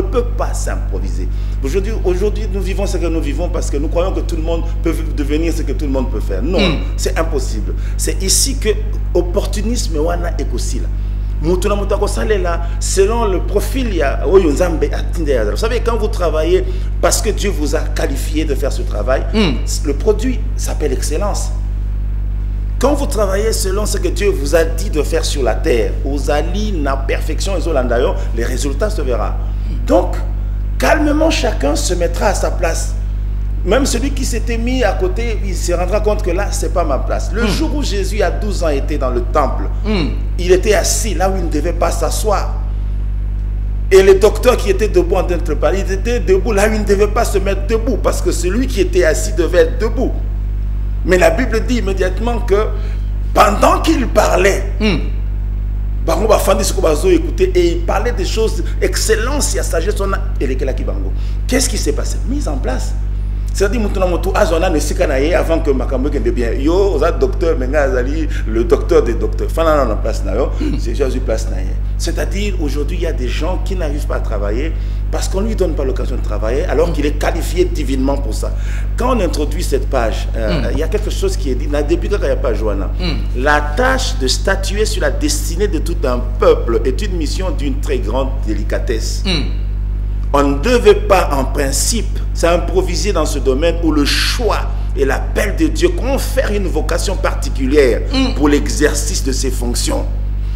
peut pas s'improviser. Aujourd'hui, nous vivons ce que nous vivons parce que nous croyons que tout le monde peut devenir ce que tout le monde peut faire. Non, c'est impossible. C'est ici que l'opportunisme est aussi là. Selon le profil, vous savez, quand vous travaillez parce que Dieu vous a qualifié de faire ce travail, le produit s'appelle excellence. Quand vous travaillez selon ce que Dieu vous a dit de faire sur la terre, aux alliés, la perfection, les résultats se verront. Donc, calmement, chacun se mettra à sa place. Même celui qui s'était mis à côté, il se rendra compte que là, ce n'est pas ma place. Le jour où Jésus, à 12 ans, était dans le temple, il était assis là où il ne devait pas s'asseoir. Et les docteurs qui étaient debout en train de parler, ils étaient debout là où ils ne devaient pas se mettre debout, parce que celui qui était assis devait être debout. Mais la Bible dit immédiatement que pendant qu'il parlait, et il parlait des choses excellentes, il y a sagesse, qu'est-ce qui s'est passé? Mise en place. C'est-à-dire que avant que Makambo ait bien, yo, docteur, le docteur des docteurs, c'est Jésus place. C'est-à-dire aujourd'hui, il y a des gens qui n'arrivent pas à travailler parce qu'on ne lui donne pas l'occasion de travailler alors qu'il est qualifié divinement pour ça. Quand on introduit cette page, il y a quelque chose qui est dit, depuis qu'il n'y a pas Johanna, la tâche de statuer sur la destinée de tout un peuple est une mission d'une très grande délicatesse. On ne devait pas, en principe, s'improviser dans ce domaine où le choix et l'appel de Dieu confère une vocation particulière pour l'exercice de ses fonctions.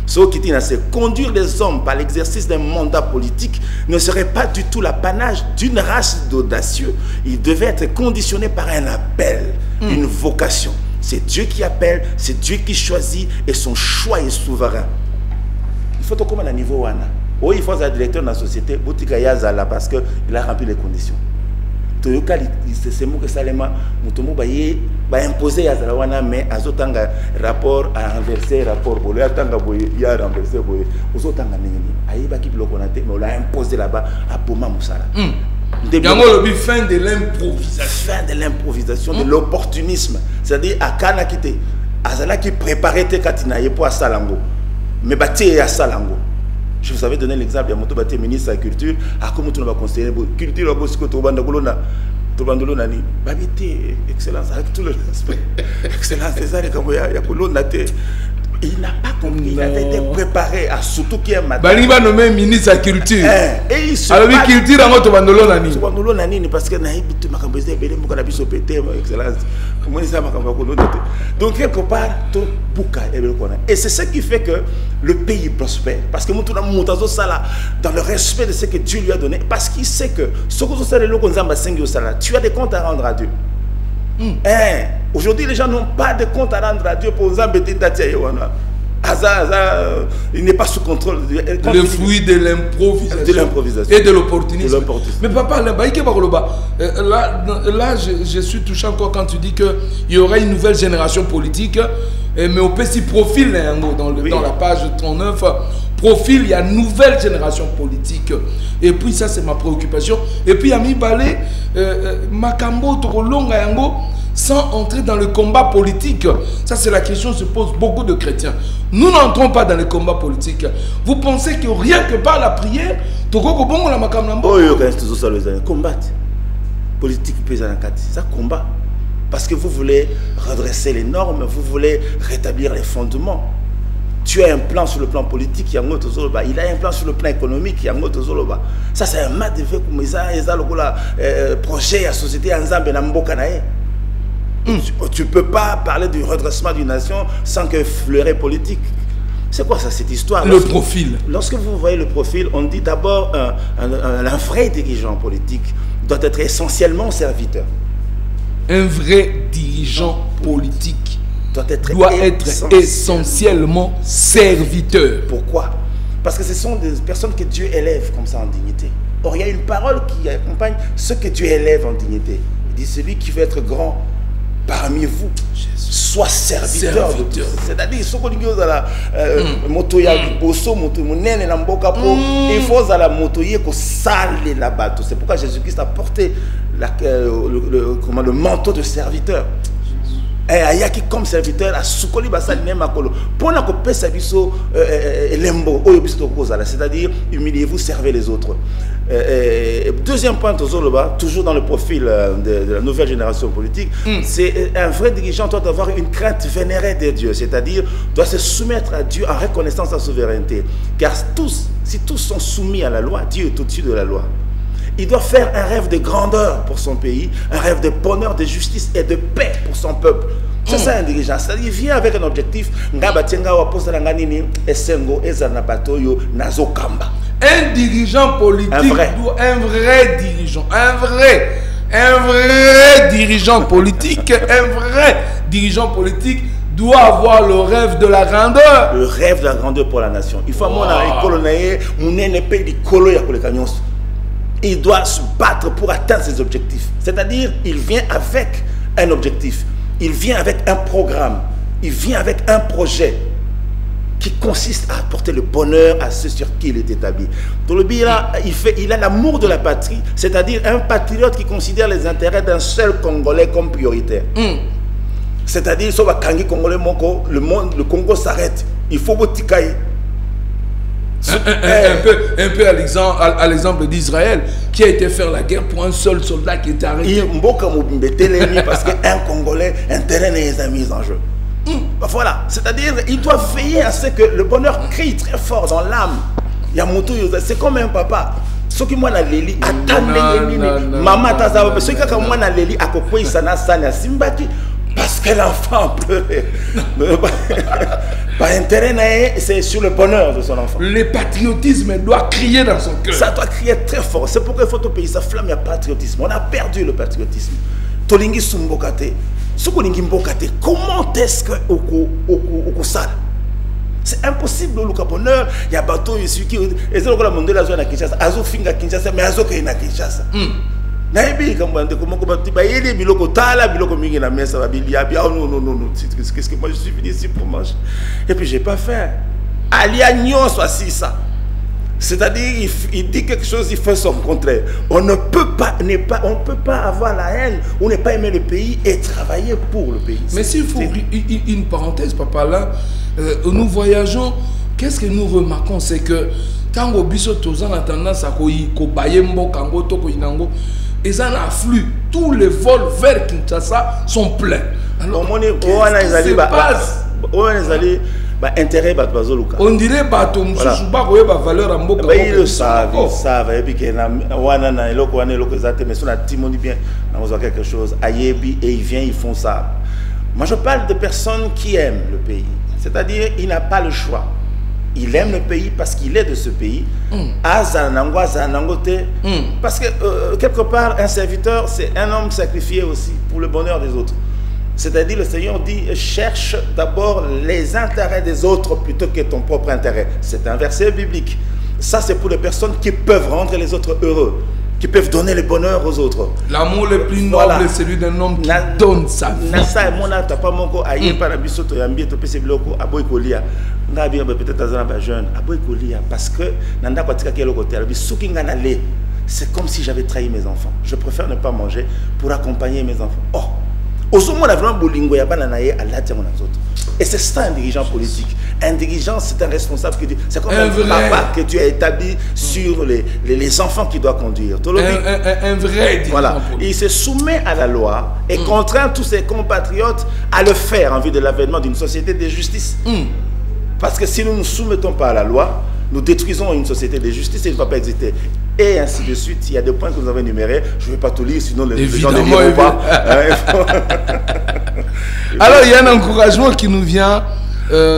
Ce qui dit, c'est conduire les hommes par l'exercice d'un mandat politique ne serait pas du tout l'apanage d'une race d'audacieux. Il devait être conditionné par un appel, une vocation. C'est Dieu qui appelle, c'est Dieu qui choisit et son choix est souverain. Il faut comme à niveau wana. Oui, il faut être directeur de la société, parce qu'il a rempli les conditions. C'est moi que Salema, Moutomo imposé à Zalawana, mais à Zotanga, rapport à renverser, rapport pour le Tanga Boye, il a renversé Boye, aux Zotanga Nini, Aïba qui bloque, mais on l'a imposé là-bas à Poma Moussala. Fin de l'improvisation. Fin de l'improvisation, de l'opportunisme. C'est-à-dire, à Kana Kite, à Zala qui préparait tes Katinaye pour à Salango, mais bâti à Salango. Je vous avais donné l'exemple, il y a un ministre de la culture, à comment on va conseiller la culture, excellence, avec tout le respect. Excellence, c'est ça, il y a Il n'a pas compris. Il avait été préparé à surtout qui est matin. Bali va nommer ministre de la culture. Et il se alors la culture en autre bandolo nani. Bandolo nani parce que naïb tu m'as compris belé mon kana biso pété excellence. Comment ça m'a compris. Donc quelque part tout bouka et c'est ce qui fait que le pays prospère parce que tout montazo sala dans le respect de ce que Dieu lui a donné parce qu'il sait que ce que ça le lokonzamba sengi sala tu as des comptes à rendre à Dieu. Aujourd'hui, les gens n'ont pas de compte à rendre à Dieu pour nous embêter. Il n'est pas sous contrôle. Le fruit de l'improvisation et de l'opportunisme. Mais papa, là je suis touché encore quand tu dis qu'il y aura une nouvelle génération politique. Mais au petit profil dans la page 39, profil, il y a une nouvelle génération politique. Et puis ça, c'est ma préoccupation. Et puis, Ami Balé, Makambo, Torolonga Yango, sans entrer dans le combat politique. Ça, c'est la question que se posent beaucoup de chrétiens. Nous n'entrons pas dans le combat politique. Vous pensez que rien que par la prière, Tokoko la Makambo. Combattre. Politique, ça combat. Parce que vous voulez redresser les normes, vous voulez rétablir les fondements. Tu as un plan sur le plan politique, il a un plan sur le plan économique, ça c'est un mat de fait comme ça, projet à société ensemble dans Mbokanae. Tu ne peux pas parler du redressement d'une nation sans que fleurer politique. C'est quoi ça, cette histoire? Le profil. Lorsque vous voyez le profil, on dit d'abord un vrai dirigeant politique doit être essentiellement serviteur. Un vrai dirigeant politique doit être essentiellement serviteur. Pourquoi? Parce que ce sont des personnes que Dieu élève comme ça en dignité. Or, il y a une parole qui accompagne ce que Dieu élève en dignité. Il dit celui qui veut être grand parmi vous, soit serviteur. C'est-à-dire, ce qu'on dit aux la motoya bosso motomonene na mboka po, il faut à la motoyer ko sale la bateau. C'est pourquoi Jésus-Christ a porté le manteau de serviteur. Et qui comme serviteur a soukoli basali même akolo pour na ko pesa biso lembo oyo biso kozala, c'est-à-dire humiliez-vous, servez les autres. Deuxième point toujours dans le profil de la nouvelle génération politique, c'est un vrai dirigeant doit avoir une crainte vénérée de Dieu, c'est-à-dire doit se soumettre à Dieu en reconnaissant sa souveraineté, car si tous sont soumis à la loi, Dieu est au-dessus de la loi. Il doit faire un rêve de grandeur pour son pays, un rêve de bonheur, de justice et de paix pour son peuple. C'est ça un dirigeant. C'est-à-dire qu'il vient avec un objectif. Un dirigeant politique, un vrai dirigeant politique doit avoir le rêve de la grandeur. Le rêve de la grandeur pour la nation. Il faut il doit se battre pour atteindre ses objectifs. C'est-à-dire, il vient avec un objectif. Il vient avec un programme. Il vient avec un projet qui consiste à apporter le bonheur à ceux sur qui il est établi. Tolobi, il a l'amour de la patrie, c'est-à-dire un patriote qui considère les intérêts d'un seul Congolais comme prioritaire. C'est-à-dire, le Congo s'arrête. Il faut botikaï. Un peu à l'exemple d'Israël qui a été faire la guerre pour un seul soldat qui était arrêté. Parce qu'un Congolais, un terrain est mis en jeu. Voilà, c'est-à-dire il doit veiller à ce que le bonheur crie très fort dans l'âme. C'est comme un papa. Ce qui moi na leli maman tazawa ce qui moi na leli akokoi sana sana simbaki parce que l'enfant pleurait. Par intérêt, c'est sur le bonheur de son enfant. Le patriotisme doit crier dans son cœur. Ça doit crier très fort. C'est pourquoi il faut au pays sa flamme, il y a patriotisme. On a perdu le patriotisme. Tolingi sumbokate. Sukolingi mbokate. Comment est-ce que au sale? C'est impossible le bonheur. Il y a bateau ici qui est là la monde la zone à Kinshasa. Azo finga Kinshasa mais azo kena Kinshasa. Naibi comment il biloko tala biloko mingi na mesa babilia bien non qu'est-ce que moi je suis venu ici pour manger et puis j'ai pas faim alia nyonso assis ça, c'est-à-dire il dit quelque chose, il fait son contraire. On ne peut pas avoir la haine, on ne peut pas aimer le pays et travailler pour le pays. Mais s'il faut une parenthèse papa là, nous voyageons, qu'est-ce que nous remarquons, c'est que quand au biso tozan a tendance à kobaye mbokango to koinango, ils en affluent, tous les vols vers Kinshasa sont pleins. Alors, bah intérêt bah bazoluka. On dirait bato mususu ba koyeba valeur amboka. Bah ils le savent, ils savent et puis que na wana na eloko wana eloko zate mais sona timoni bien na ozo quelque chose ayebi et ils viennent ils font ça. Moi je parle de personnes qui aiment le pays. C'est-à-dire il n'a pas le choix. Il aime le pays parce qu'il est de ce pays. Parce que quelque part un serviteur c'est un homme sacrifié aussi pour le bonheur des autres. C'est-à-dire, le Seigneur dit, cherche d'abord les intérêts des autres plutôt que ton propre intérêt. C'est un verset biblique. Ça, c'est pour les personnes qui peuvent rendre les autres heureux, qui peuvent donner le bonheur aux autres. L'amour le plus noble, c'est celui d'un homme qui donne sa vie. Nasa mon ata pas monko aye para bisoto yambi to pese biloko aboy kolia. Nga bien peut-être azana jeune aboy kolia parce que nanda kwatika kelo côté abi suki nga na le. C'est comme si j'avais trahi mes enfants. Je préfère ne pas manger pour accompagner mes enfants. Oh. Et c'est ça un dirigeant politique. Un dirigeant, c'est un responsable qui dit, c'est comme un papa que tu as établi sur les enfants qu'il doit conduire. Un vrai dirigeant. Voilà. Il se soumet à la loi et contraint tous ses compatriotes à le faire en vue de l'avènement d'une société de justice. Parce que si nous ne nous soumettons pas à la loi, nous détruisons une société de justice et elle ne va pas exister. Et ainsi de suite. Il y a des points que vous avez énumérés. Je ne vais pas tout lire, sinon les gens ne liront pas. Alors, il y a un encouragement qui nous vient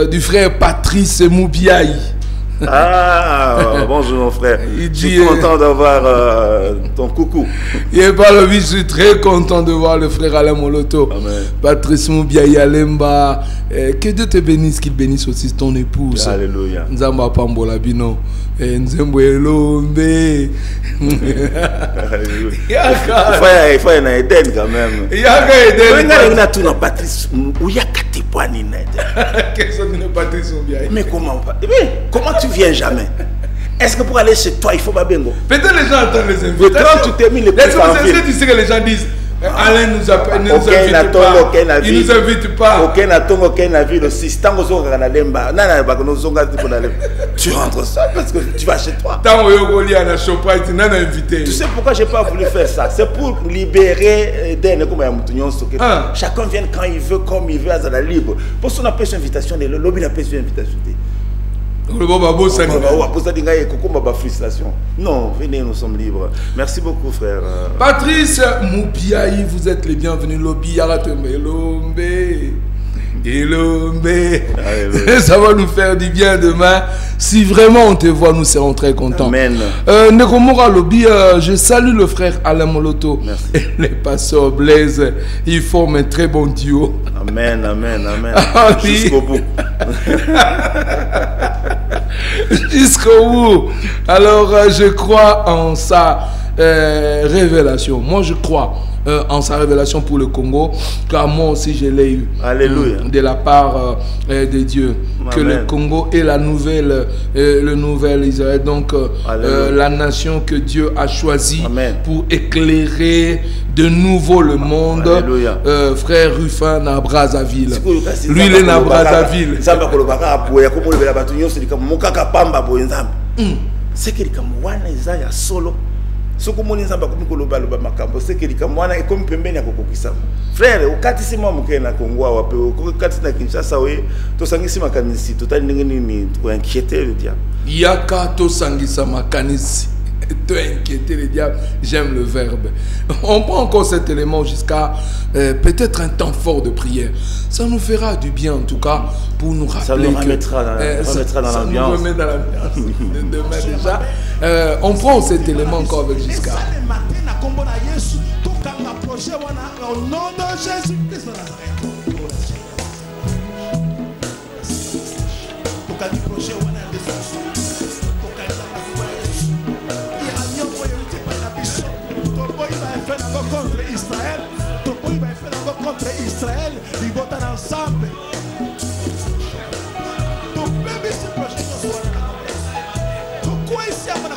du frère Patrice Moubiaï. Ah, bonjour mon frère. Je suis content d'avoir ton coucou. Il parle, oui, je suis très content de voir le frère Alain Moloto. Amen. Patrice Moubiaï Alemba. Que Dieu te bénisse, qu'il bénisse aussi ton épouse. Alléluia. Nzamba Pambola Bino. Nzembo Elombe. Il faut un Eden quand même. Il y a un Eden. Il y a tout dans Patrice. Où il y a Katipouani. Qu'est-ce que c'est Patrice Moubiaï? Mais comment tu viens jamais? Est-ce que pour aller chez toi, il faut pas bengo? Peut-être les gens attendent les invitations. Quand tu termines les plus en ville. Tu sais que les gens disent Alain nous appelle, ne nous invite pas. Il nous invite pas. Tu rentres ça parce que tu vas chez toi. Tu sais pourquoi j'ai pas voulu faire ça? C'est pour libérer chacun vient quand il veut, comme il veut, à la libre. Pour son appel sur invitation, le lobby l'appelle sur invitation. Non, venez, nous sommes libres. Merci beaucoup, frère. Patrice Moubiaï, vous êtes les bienvenus. Lobby Elombe. Ça va nous faire du bien demain. Si vraiment on te voit, nous serons très contents. Amen. Nekomora Lobby, je salue le frère Alain Moloto. Merci. Et les pasteurs Blaise, ils forment un très bon duo. Amen, amen, amen. Ah, oui. Jusqu'au bout. Jusqu'au bout. Alors, je crois en sa révélation. Moi, je crois en sa révélation pour le Congo, car moi aussi, je l'ai eu. Alléluia. De la part de Dieu. Amen. Que le Congo est la nouvelle, le nouvel Israël. Donc, la nation que Dieu a choisie pour éclairer de nouveau le monde. Frère Ruffin à Brazzaville. Lui, il est à Brazzaville. C'est que solo. Frère, ukatisi mwa mukena Kongo wape ukatisi na Kinshasa we to sangisi makanisi to tali nini to inquiéter le diable. Yaka to sangisa makanisi to inquiéter le diable. J'aime le verbe. On prend encore cet élément jusqu'à peut-être un temps fort de prière. Ça nous fera du bien en tout cas pour nous rappeler. Ça nous remettra dans l'ambiance. Ça nous remet dans l'ambiance. Demain déjà. On prend cet élément encore avec Giscard. Au nom de Jésus Christ de Nazareth. Contre Israël, contre Israël, ils vont ensemble. Ton bébé se projette au soir. Pourquoi ici à mon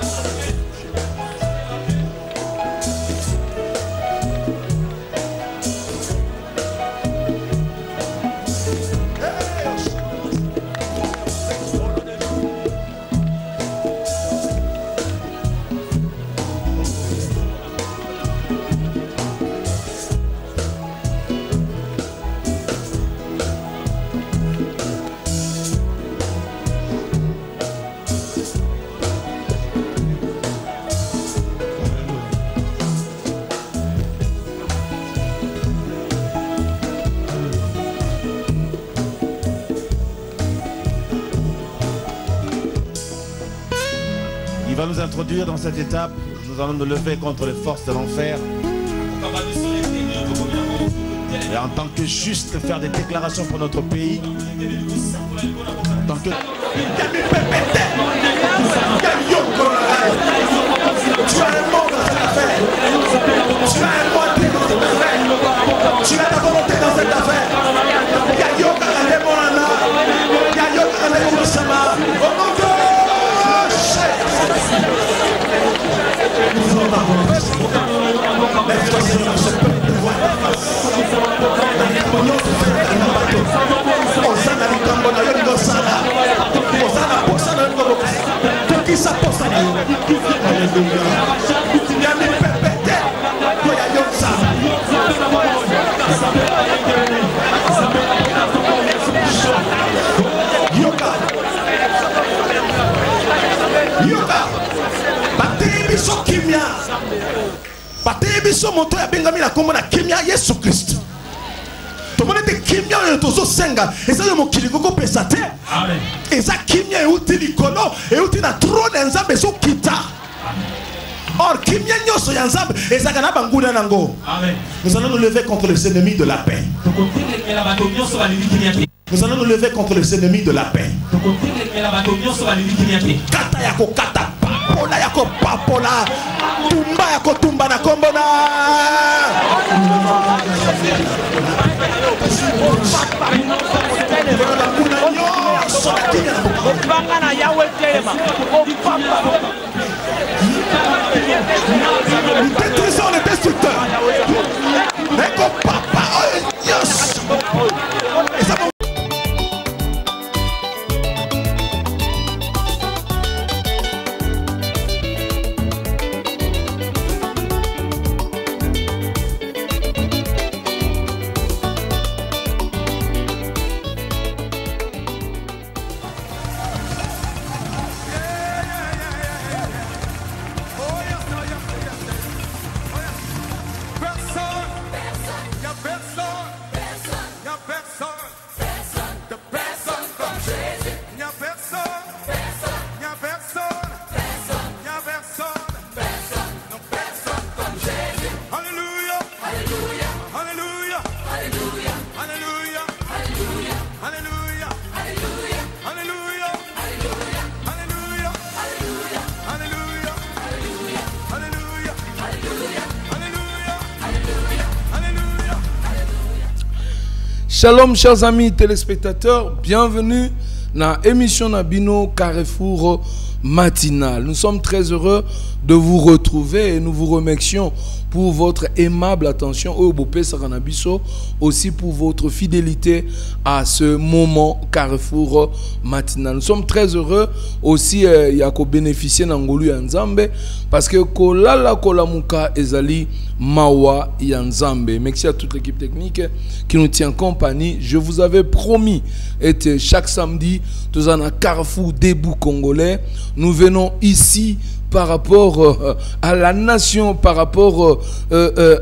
va nous introduire dans cette étape. Nous allons nous lever contre les forces de l'enfer. Et en tant que juste faire des déclarations pour notre pays. En tant que... Tu as un mot dans cette affaire. Tu as un mot dans cette affaire. Tu as ta volonté dans cette affaire. Yayoka Alemona. Yayoka Alemona Sama. Oh mon Dieu. Nous allons avancer. Lève-toi Seigneur, ce peuple voit la face. Osana likambo na yo likosala. Osana posa na yo likosala. Tokisa posa na yo. Yami pepete. Koya yonsa. Yoka. Yoka. Bateye biso kimia. Bateye biso moto ya bengami la kombo na kimia Yesu Christ. Tomone te kimia yo tozo senga. Eza yo mokili koko pesa te. Amen. Eza kimia euti likolo, euti na trône nzambe so kita. Or kimia nyoso ya nzambe eza kana banguna nango. Amen. Nous allons nous lever contre les ennemis de la paix. Nous allons nous lever contre les ennemis de la paix. Kata yako kata papola yako papola. Tumba yako tumba na kombona. Nous détruisons les destructeurs. Et comme papa, yes. Et ça Shalom chers amis téléspectateurs, bienvenue dans l'émission Nabino Carrefour Matinal. Nous sommes très heureux de vous retrouver et nous vous remercions pour votre aimable attention au Bopé Saranabiso, aussi pour votre fidélité à ce moment Carrefour Matinal. Nous sommes très heureux aussi de bénéficier d'Angolu Yanzambe parce que Kolala Kolamuka Ezali Mawa Yanzambe. Merci à toute l'équipe technique qui nous tient compagnie. Je vous avais promis, chaque samedi, tous en Carrefour debout congolais. Nous venons ici par rapport à la nation, par rapport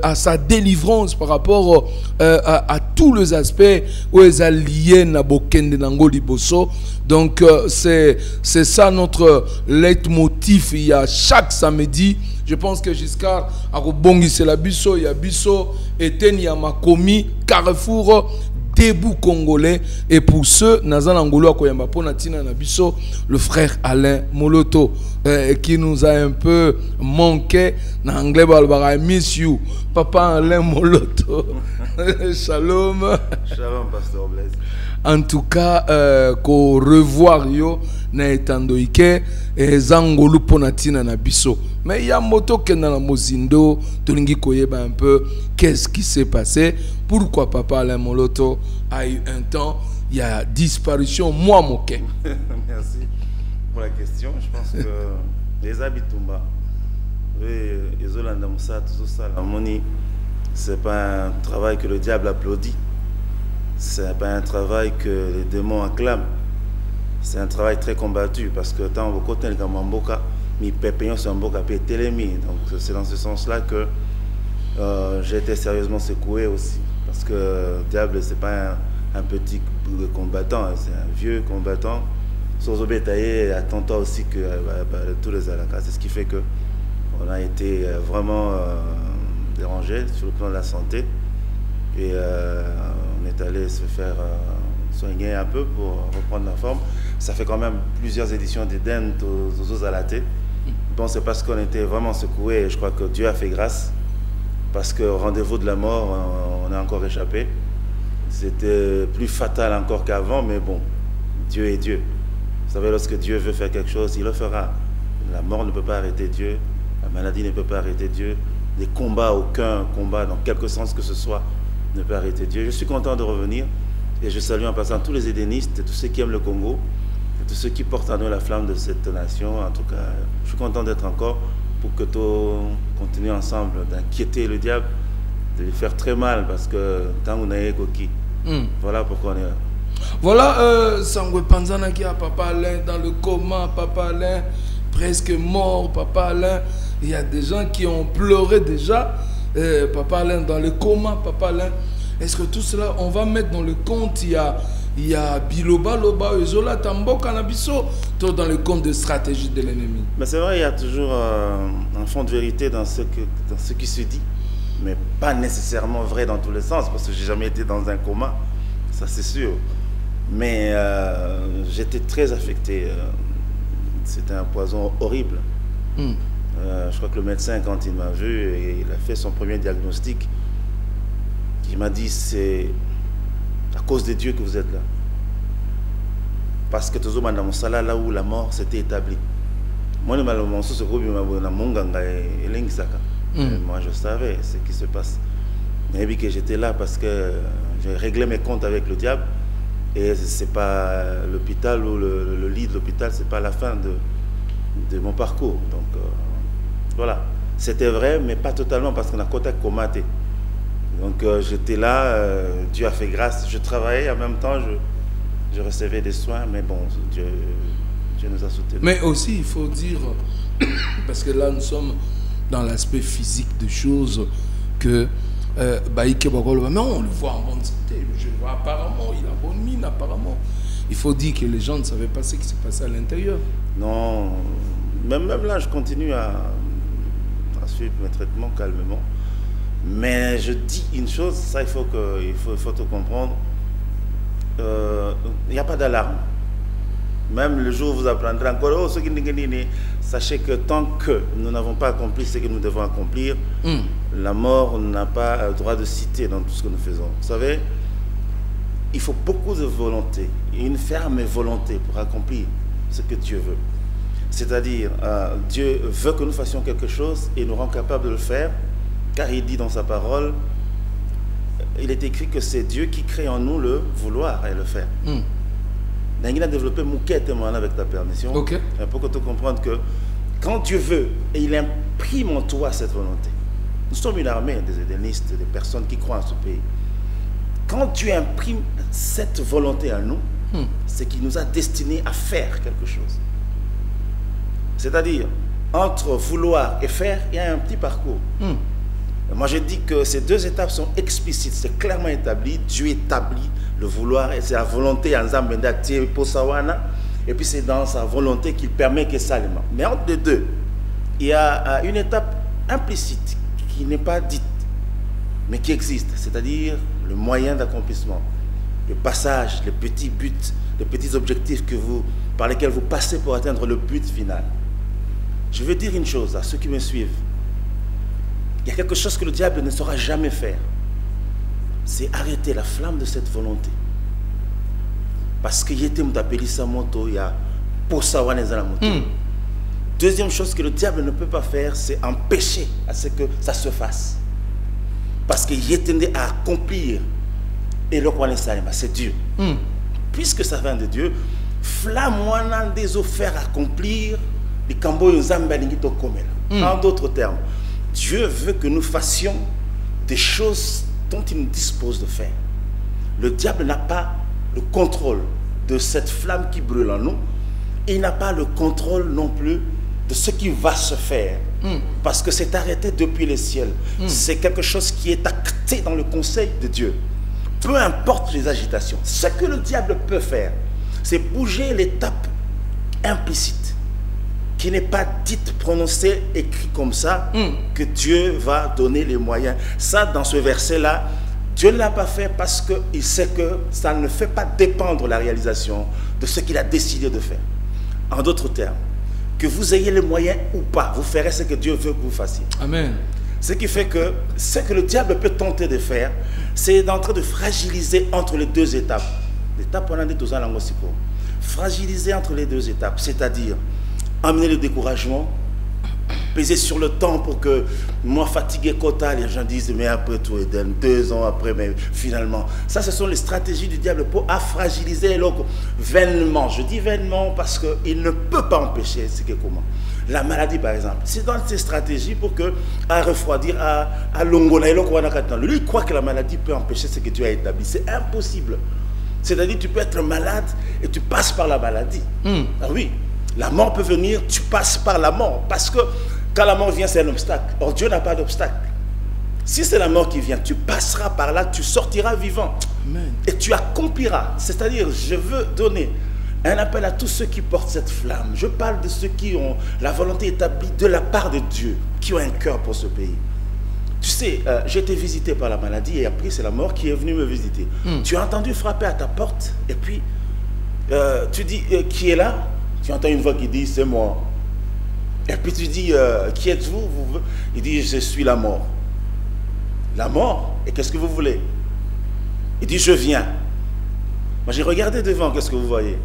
à sa délivrance, par rapport à tous les aspects où ils sont liés à Bokende Nangoli Bosso. Donc c'est ça notre leitmotiv. Il y a chaque samedi, je pense que jusqu'à Bongi c'est la Bisso, il y a Bisso, Eten, il y a Makomi, Carrefour debout congolais. Et pour ceux Nazan Angolo Koyamba Ponatina Nabiso, le frère Alain Moloto qui nous a un peu manqué en anglais, I miss you papa Alain Moloto. Shalom. Shalom pasteur Blaise. En tout cas qu'on revoir yo na etandoike et zangolu ponatina na biso. Mais il y a moto qui est dans la mozindo, tolingi koyeba un peu qu'est-ce qui s'est passé, pourquoi papa Alain Moloto a eu un temps, il y a disparition, moi moqué. Merci pour la question. Je pense que les Abitumba, les Olanda Moussa, tout ça, la moni, c'est pas un travail que le diable applaudit. C'est pas un travail que les démons acclament. C'est un travail très combattu parce que tant au côté de Gamamboka, mi pépignon sur un boka télémi. Donc c'est dans ce sens-là que j'ai été sérieusement secoué aussi. Parce que le diable, c'est pas un petit combattant, c'est un vieux combattant Sozobetaye attends-toi aussi que tous les Alaka. C'est ce qui fait que on a été vraiment dérangé sur le plan de la santé et on est allé se faire soigner un peu pour reprendre la forme. Ça fait quand même plusieurs éditions d'Eden aux Alaté. Bon, c'est parce qu'on était vraiment secoué et je crois que Dieu a fait grâce parce qu'au rendez-vous de la mort, on a encore échappé. C'était plus fatal encore qu'avant, mais bon, Dieu est Dieu. Vous savez, lorsque Dieu veut faire quelque chose, il le fera. La mort ne peut pas arrêter Dieu, la maladie ne peut pas arrêter Dieu, les combats, aucun combat, dans quelque sens que ce soit, ne peut arrêter Dieu. Je suis content de revenir et je salue en passant tous les édénistes, tous ceux qui aiment le Congo, et tous ceux qui portent en eux la flamme de cette nation. En tout cas, je suis content d'être encore pour que tout continue ensemble d'inquiéter le diable, de lui faire très mal parce que tant qu'on a coquille. Voilà pourquoi on est là. Voilà, Sangwe Panzana qui a Papa Alain dans le coma, Papa Alain presque mort, Papa Alain. Il y a des gens qui ont pleuré déjà, Papa Alain dans le coma, Papa Alain. Est-ce que tout cela, on va mettre dans le compte, il y a Biloba, Loba, Ezola, Tambo, Canabiso, tout dans le compte de stratégie de l'ennemi. Mais c'est vrai, il y a toujours un fond de vérité dans ce qui se dit, mais pas nécessairement vrai dans tous les sens, parce que j'ai jamais été dans un coma, ça c'est sûr. Mais j'étais très affecté. C'était un poison horrible. Je crois que le médecin, quand il m'a vu, et il a fait son premier diagnostic, il m'a dit, c'est à cause de Dieu que vous êtes là. Parce que toujours dans mon salaire, là où la mort s'était établie. Moi, je savais ce qui se passe. Mais que j'étais là parce que j'ai réglé mes comptes avec le diable. Et c'est pas l'hôpital ou le lit de l'hôpital, c'est pas la fin de mon parcours. Donc voilà, c'était vrai, mais pas totalement parce qu'on a contact comaté. Donc j'étais là, Dieu a fait grâce, je travaillais en même temps, je recevais des soins, mais bon, Dieu nous a soutenus. Mais aussi, il faut dire, parce que là nous sommes dans l'aspect physique des choses, que mais on le voit en bonne santé, je le vois apparemment, il a bonne mine apparemment. Il faut dire que les gens ne savaient pas ce qui se passait à l'intérieur. Non, même là je continue à suivre mes traitements calmement. Mais je dis une chose, ça il faut tout comprendre, il n'y a pas d'alarme. Même le jour où vous apprendrez encore, sachez que tant que nous n'avons pas accompli ce que nous devons accomplir, la mort n'a pas le droit de citer dans tout ce que nous faisons. Vous savez, il faut beaucoup de volonté, une ferme volonté pour accomplir ce que Dieu veut. C'est-à-dire, Dieu veut que nous fassions quelque chose et nous rend capables de le faire, car il dit dans sa parole, il est écrit que c'est Dieu qui crée en nous le vouloir et le faire. Il a développé Mouquette avec ta permission, pour que tu comprennes que quand Dieu veut et il imprime en toi cette volonté, nous sommes une armée des édénistes, des personnes qui croient en ce pays. Quand Dieu imprime cette volonté en nous, c'est qu'il nous a destinés à faire quelque chose. C'est-à-dire, entre vouloir et faire, il y a un petit parcours. Moi, je dis que ces deux étapes sont explicites, c'est clairement établi. Dieu établit le vouloir et c'est la volonté en Zambenda Posawana. Et puis c'est dans sa volonté qu'il permet que ça aille. Mais entre les deux, il y a une étape implicite qui n'est pas dite, mais qui existe, c'est-à-dire le moyen d'accomplissement, le passage, les petits buts, les petits objectifs par lesquels vous passez pour atteindre le but final. Je veux dire une chose à ceux qui me suivent. Il y a quelque chose que le diable ne saura jamais faire. C'est arrêter la flamme de cette volonté. Parce que deuxième chose que le diable ne peut pas faire, c'est empêcher à ce que ça se fasse. Parce qu'il est à accomplir. Et le roi c'est Dieu. Puisque ça vient de Dieu, flamme des offres à accomplir. En d'autres termes, Dieu veut que nous fassions des choses dont il nous dispose de faire. Le diable n'a pas le contrôle de cette flamme qui brûle en nous. Et il n'a pas le contrôle non plus de ce qui va se faire. Parce que c'est arrêté depuis les ciels. C'est quelque chose qui est acté dans le conseil de Dieu. Peu importe les agitations. Ce que le diable peut faire, c'est bouger l'étape implicite, qui n'est pas dite, prononcée, écrite comme ça, que Dieu va donner les moyens. Ça, dans ce verset-là, Dieu ne l'a pas fait parce qu'il sait que ça ne fait pas dépendre la réalisation de ce qu'il a décidé de faire. En d'autres termes, que vous ayez les moyens ou pas, vous ferez ce que Dieu veut que vous fassiez. Amen. Ce qui fait que ce que le diable peut tenter de faire, c'est d'entrer de fragiliser entre les deux étapes. L'étape on a dit tous en fragiliser entre les deux étapes, c'est-à-dire amener le découragement, peser sur le temps pour que moi fatigué quota, les gens disent mais après tout, 2 ans après, mais finalement, ça ce sont les stratégies du diable pour fragiliser l'autre vainement. Je dis vainement parce qu'il ne peut pas empêcher ce qui est comment. La maladie par exemple, c'est dans ces stratégies pour que à refroidir, à longola, lui il croit que la maladie peut empêcher ce que Dieu a établi. C'est impossible. C'est-à-dire tu peux être malade et tu passes par la maladie. Ah oui. La mort peut venir, tu passes par la mort. Parce que quand la mort vient, c'est un obstacle. Or, Dieu n'a pas d'obstacle. Si c'est la mort qui vient, tu passeras par là, tu sortiras vivant. Amen. Et tu accompliras. C'est-à-dire, je veux donner un appel à tous ceux qui portent cette flamme. Je parle de ceux qui ont la volonté établie de la part de Dieu, qui ont un cœur pour ce pays. Tu sais, j'ai été visité par la maladie et après, c'est la mort qui est venue me visiter. Tu as entendu frapper à ta porte et puis, tu dis, qui est là? Tu entends une voix qui dit, c'est moi. Et puis tu dis, qui êtes-vous? Il dit, je suis la mort. La mort? Et qu'est-ce que vous voulez? Il dit, je viens. Moi, j'ai regardé devant, qu'est-ce que vous voyez?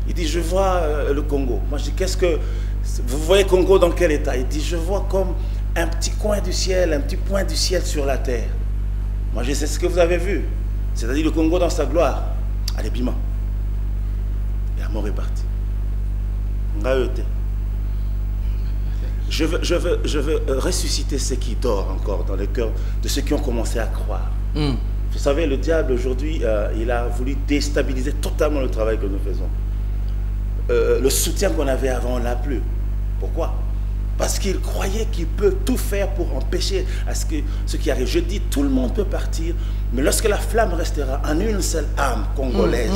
Il dit, je vois le Congo. Moi, je dis, qu'est-ce que... Vous voyez Congo dans quel état? Il dit, je vois comme un petit coin du ciel, un petit point du ciel sur la terre. Moi, je sais ce que vous avez vu. C'est-à-dire le Congo dans sa gloire. Allez, bima. Et la mort est partie. Je veux ressusciter ce qui dort encore dans le cœur de ceux qui ont commencé à croire. Vous savez, le diable aujourd'hui, il a voulu déstabiliser totalement le travail que nous faisons. Le soutien qu'on avait avant, on ne l'a plus. Pourquoi? Parce qu'il croyait qu'il peut tout faire pour empêcher à ce qui arrive. Je dis, tout le monde peut partir, mais lorsque la flamme restera en une seule âme congolaise,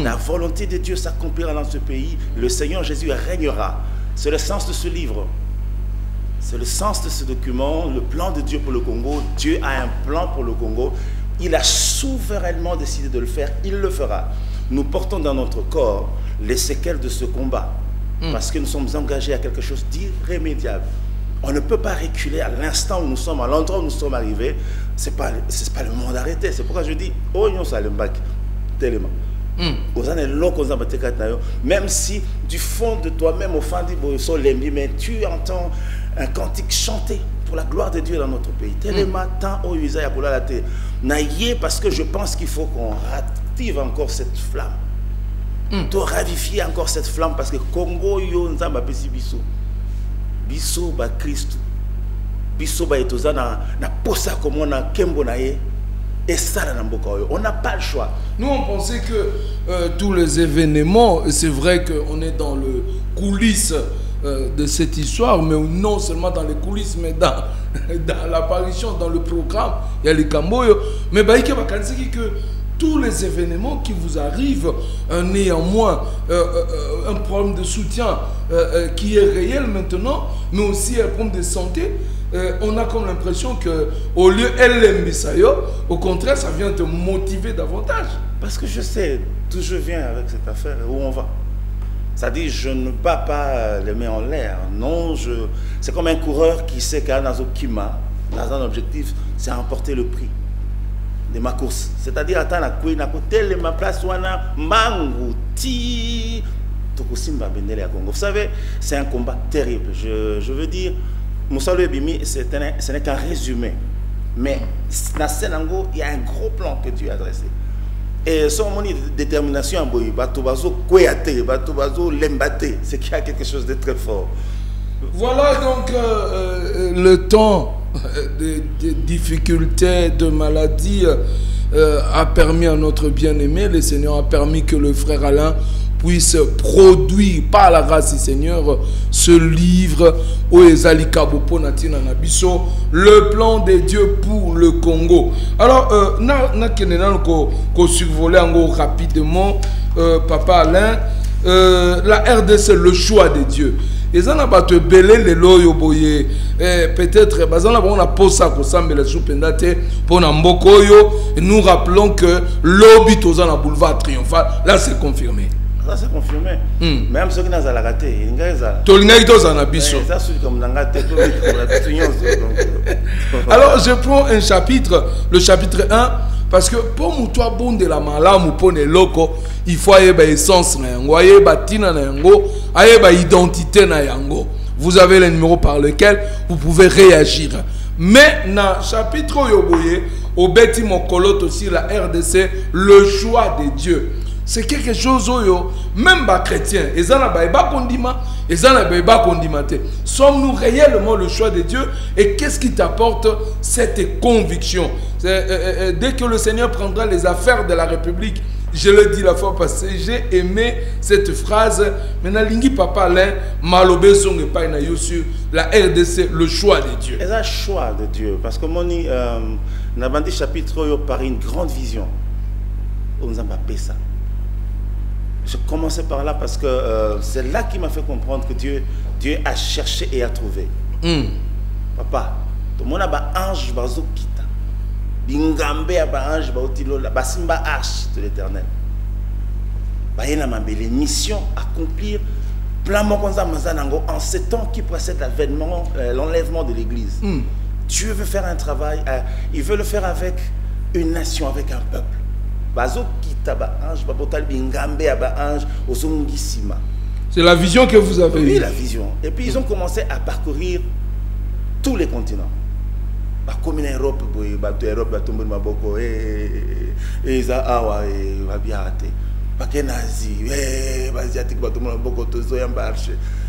la volonté de Dieu s'accomplira dans ce pays, le Seigneur Jésus régnera. C'est le sens de ce livre. C'est le sens de ce document, le plan de Dieu pour le Congo. Dieu a un plan pour le Congo. Il a souverainement décidé de le faire, il le fera. Nous portons dans notre corps les séquelles de ce combat. Parce que nous sommes engagés à quelque chose d'irrémédiable. On ne peut pas reculer à l'instant où nous sommes, à l'endroit où nous sommes arrivés. Ce n'est pas le moment d'arrêter. C'est pourquoi je dis, oh, non, ça le bac, tellement. Même si du fond de toi-même, au fond du mais tu entends un cantique chanté pour la gloire de Dieu dans notre pays. Tellement tant au Isaïa pour la terre. Parce que je pense qu'il faut qu'on ravive encore cette flamme. De ravifier encore cette flamme parce que Congo yo nzamba pesi biso biso ba Christ biso ba etoza na posa comme on a kembo na ye et ça na mboka yo. On n'a pas le choix. Nous on pensait que tous les événements, c'est vrai qu'on est dans le coulisses de cette histoire, mais non seulement dans les coulisses, mais dans l'apparition, dans le programme, il y a les Kamboyo, mais baïke bakanzeki que tous les événements qui vous arrivent, néanmoins, un problème de soutien qui est réel maintenant, mais aussi un problème de santé, on a comme l'impression qu'au lieu d'elle au contraire, ça vient te motiver davantage. Parce que je sais d'où je viens avec cette affaire, où on va. Ça dit, je ne bats pas les mains en l'air. Non, c'est comme un coureur qui sait qu'à Nazokima, dans un objectif, c'est remporter le prix de ma course. C'est-à-dire, attends, ma place, vous savez, c'est un combat terrible. Je veux dire, Moussa Bimi, ce n'est qu'un résumé. Mais dans Sénango, il y a un gros plan que tu as dressé. Et son détermination, c'est qu'il y a quelque chose de très fort. Voilà donc le temps de difficultés, de maladies a permis à notre bien-aimé, le Seigneur a permis que le frère Alain puisse produire par la grâce du Seignor ce livre le plan de Dieu pour le Congo. Alors survoler rapidement Papa Alain, la RDC, le choix de Dieu. Et ça n'a pas te belé les loyo boye. Peut-être, on a posé ça comme les sous-pendate pour Nambokoyo. Et nous rappelons que l'obit aux en boulevard triomphal, là c'est confirmé. Ça c'est confirmé. Même ceux qui n'ont pas raté, ils alors je prends un chapitre, le chapitre 1. Parce que pour moi, bon de la malam ou pour les locaux, il faut avoir essence na yango, avoir tina na yango, avoir identité na yango. Vous avez le numéro par lequel vous pouvez réagir. Mais dans le chapitre yoboye, au beti mokolot aussi la RDC, le choix de Dieu. C'est quelque chose où même les chrétiens, ils ont pas condiment, ils ont pas condimenté. Sommes-nous réellement le choix de Dieu? Et qu'est-ce qui t'apporte cette conviction? Dès que le Seigneur prendra les affaires de la République, je le dis la fois passée, j'ai aimé cette phrase. Maintenant, Lingi Papa Alain, Malobé Song et Paina Yosu, la RDC, le choix de Dieu. C'est un choix de Dieu. Parce que mon n'a pas dit chapitre par une grande vision. On n'a pas fait ça. Je commençais par là parce que c'est là qui m'a fait comprendre que Dieu a cherché et a trouvé. Papa, tout le monde a un ange bazo kita. Bingambe a un ange baotilo la basimba arche de l'Éternel. Bayena mabele mission accomplir plein mokonza mazanango en ces temps qui précèdent l'avènement, l'enlèvement de l'Église. Dieu veut faire un travail, il veut le faire avec une nation, avec un peuple. C'est la vision que vous avez eue. Oui, la vision. Et puis ils ont commencé à parcourir tous les continents. Comme en Europe,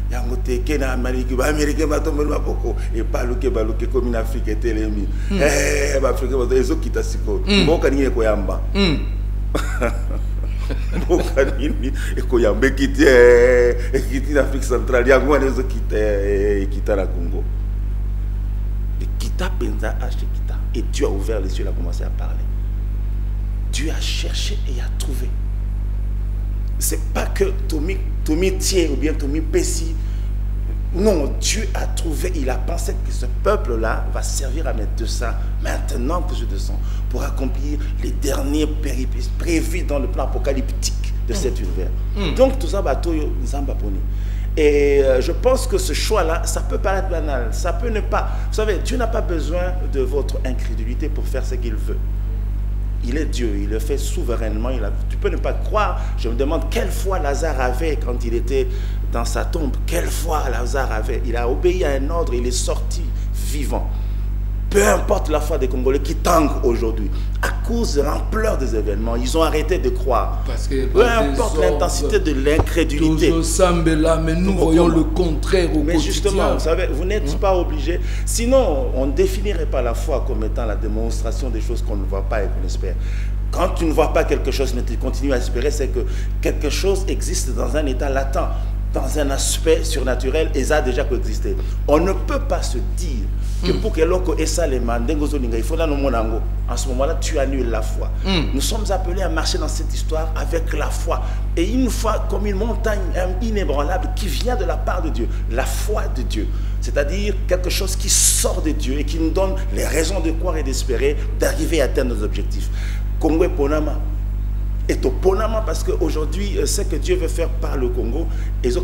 Yangote Kena Amérique américain batombe maboko et baluke comme en Afrique était l'ennemi Afrique bazo kita siko boka ni ko yamba boka ni ko yamba kiti l'Afrique centrale yango nezo kita la Congo et kita penza acheter kita et Dieu a ouvert les yeux, il a commencé à parler. Dieu a cherché et a trouvé. C'est pas que Tommy Thier ou bien Tommy Pessi. Non, Dieu a trouvé, il a pensé que ce peuple-là va servir à mettre de ça, maintenant que je descends, pour accomplir les derniers péripéties prévues dans le plan apocalyptique de cet univers. Donc tout ça, et je pense que ce choix-là, ça peut paraître banal, ça peut ne pas. Vous savez, Dieu n'a pas besoin de votre incrédulité pour faire ce qu'il veut. Il est Dieu, il le fait souverainement. Tu peux ne pas croire. Je me demande quelle foi Lazare avait quand il était dans sa tombe. Quelle foi Lazare avait. Il a obéi à un ordre, il est sorti vivant. Peu importe la foi des Congolais qui tanguent aujourd'hui, à cause de l'ampleur des événements, ils ont arrêté de croire. Parce que peu importe l'intensité de l'incrédulité. Mais nous voyons le contraire au quotidien. Justement, vous savez, vous n'êtes pas obligé. Sinon, on ne définirait pas la foi comme étant la démonstration des choses qu'on ne voit pas et qu'on espère. Quand tu ne vois pas quelque chose, mais tu continues à espérer, c'est que quelque chose existe dans un état latent, dans un aspect surnaturel, et ça a déjà coexisté. On ne peut pas se dire que pour que l'on ait ça, les il faut dans nos monango. En ce moment-là, tu annules la foi. Nous sommes appelés à marcher dans cette histoire avec la foi. Et une foi comme une montagne inébranlable qui vient de la part de Dieu. La foi de Dieu. C'est-à-dire quelque chose qui sort de Dieu et qui nous donne les raisons de croire et d'espérer d'arriver à atteindre nos objectifs. Congo et Ponama. Et au Ponama, parce qu'aujourd'hui, ce que Dieu veut faire par le Congo,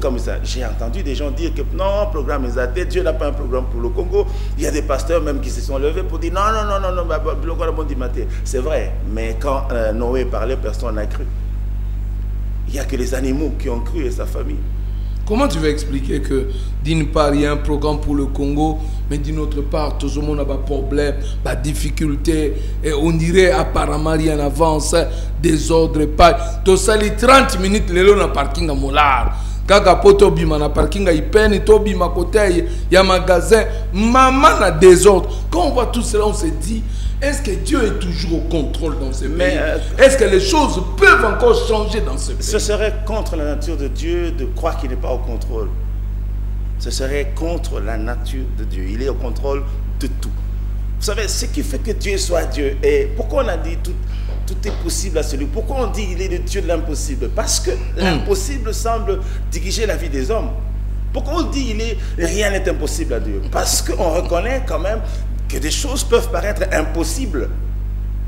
comme ça, j'ai entendu des gens dire que non, programme est athée, Dieu n'a pas un programme pour le Congo. Il y a des pasteurs même qui se sont levés pour dire non, c'est vrai, mais quand Noé parlait, personne n'a cru. Il n'y a que les animaux qui ont cru et sa famille. Comment tu vas expliquer que d'une part, il y a un programme pour le Congo, mais d'une autre part, tout le monde a des problèmes, des difficultés, et on dirait apparemment rien n'avance, désordre, pas. Tout ça, les 30 minutes, les lots dans le parking à Mollard. Kaka poto bima na parking à Ipeni, tobi ma côté, il y a magasin, maman a désordre. Quand on voit tout cela, on se dit, est-ce que Dieu est toujours au contrôle dans ce pays? Est-ce que les choses peuvent encore changer dans ce pays? Ce serait contre la nature de Dieu de croire qu'il n'est pas au contrôle. Ce serait contre la nature de Dieu. Il est au contrôle de tout. Vous savez, ce qui fait que Dieu soit Dieu, et pourquoi on a dit tout, tout est possible à celui. Pourquoi on dit qu'il est le Dieu de l'impossible? Parce que l'impossible semble diriger la vie des hommes. Pourquoi on dit rien n'est impossible à Dieu? Parce qu'on reconnaît quand même que des choses peuvent paraître impossibles,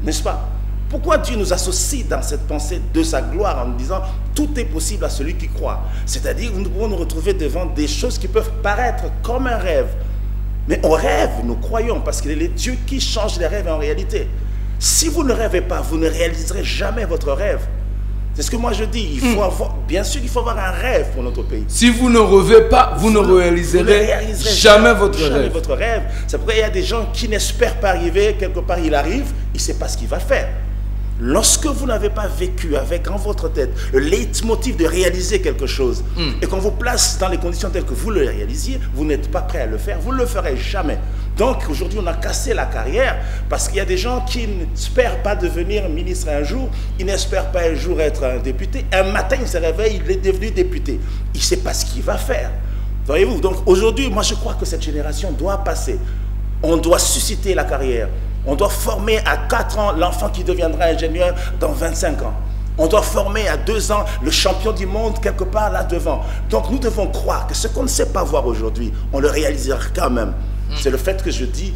n'est-ce pas? Pourquoi Dieu nous associe dans cette pensée de sa gloire en nous disant tout est possible à celui qui croit? C'est-à-dire nous pouvons nous retrouver devant des choses qui peuvent paraître comme un rêve. Mais on rêve, nous croyons, parce qu'il est le Dieu qui change les rêves en réalité. Si vous ne rêvez pas, vous ne réaliserez jamais votre rêve. C'est ce que moi je dis. Il faut avoir, bien sûr qu'il faut avoir un rêve pour notre pays. Si vous ne rêvez pas, vous ne réaliserez jamais votre rêve. C'est pourquoi il y a des gens qui n'espèrent pas arriver, quelque part il arrive, il ne sait pas ce qu'il va faire. Lorsque vous n'avez pas vécu avec en votre tête le leitmotiv de réaliser quelque chose et qu'on vous place dans les conditions telles que vous le réalisiez, vous n'êtes pas prêt à le faire, vous ne le ferez jamais. Donc aujourd'hui on a cassé la carrière parce qu'il y a des gens qui n'espèrent pas devenir ministre un jour, ils n'espèrent pas un jour être un député. Un matin il se réveille, il est devenu député. Il ne sait pas ce qu'il va faire. Voyez-vous, donc aujourd'hui moi je crois que cette génération doit passer. On doit susciter la carrière. On doit former à 4 ans l'enfant qui deviendra ingénieur dans 25 ans. On doit former à 2 ans le champion du monde quelque part là devant. Donc nous devons croire que ce qu'on ne sait pas voir aujourd'hui, on le réalisera quand même. C'est le fait que je dis,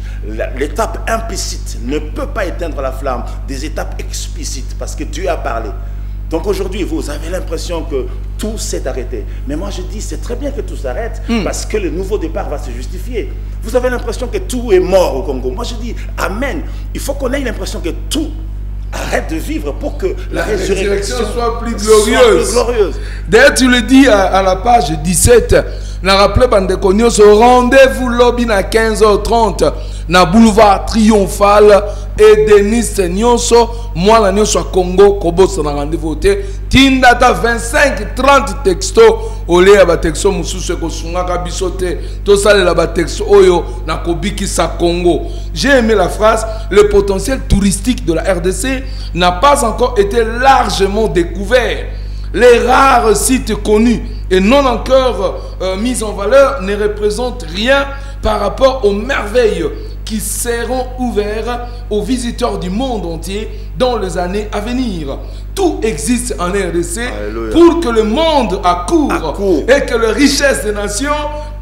l'étape implicite ne peut pas éteindre la flamme des étapes explicites parce que Dieu a parlé. Donc aujourd'hui, vous avez l'impression que tout s'est arrêté. Mais moi je dis, c'est très bien que tout s'arrête parce que le nouveau départ va se justifier. Vous avez l'impression que tout est mort au Congo. Moi je dis, amen. Il faut qu'on ait l'impression que tout arrête de vivre pour que la résurrection soit plus glorieuse. D'ailleurs, tu le dis à la page 17. Na rappelé bandeko nyonso rendez-vous lobby na 15h30 na boulevard Triomphal et Denis nyonso mwana nyonso Congo kobosa na rendez-vous te tindata 25-30 texto ole ya ba texto mususu ko sungaka biso te to salela ba texto oyo na kobikisa Congo. J'ai aimé la phrase, le potentiel touristique de la RDC n'a pas encore été largement découvert. Les rares sites connus et non encore mis en valeur ne représentent rien par rapport aux merveilles qui seront ouvertes aux visiteurs du monde entier dans les années à venir. Tout existe en RDC. Alléluia. Pour que le monde accourt et que les richesses des nations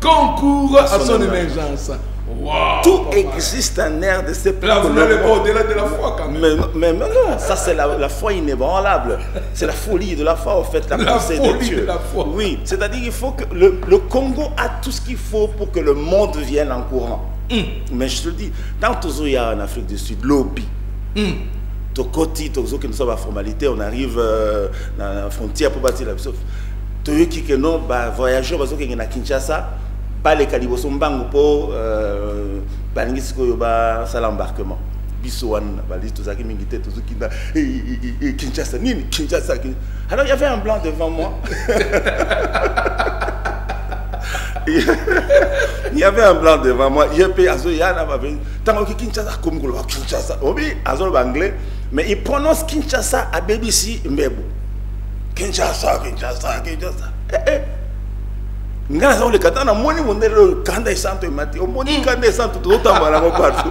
concourent à son émergence. Wow, tout existe en RDC. Là, vous n'allez pas au-delà de la foi quand même. Mais non, ça c'est la foi inébranlable. C'est la folie de la foi, en fait, la pensée de Dieu. La foi. Oui, c'est-à-dire qu'il faut que le Congo a tout ce qu'il faut pour que le monde vienne en courant. Mais je te le dis, tant que il y a en Afrique du Sud, lobby. Tokoti, Tozo, que nous sommes à formalité, on arrive dans la frontière pour bâtir la sauf. Toyo qui que non, voyageurs, parce qu'il y a Kinshasa. Pas les caliboson bango pour balingisiko ba sala embarquement bisoan bali tout ça qui mingité tout ce qui na Kinshasa nini Kinshasa. Alors il y avait un blanc devant moi. Il y avait un blanc devant moi. Il paye azo yana ba tant que Kinshasa comme ko Kinshasa obi azo anglais mais il prononce Kinshasa à BBC Mbebu. Kinshasa. Ngana ole katana moni mondelo kanda isanto emati omoni kanda isanto totambala mo partout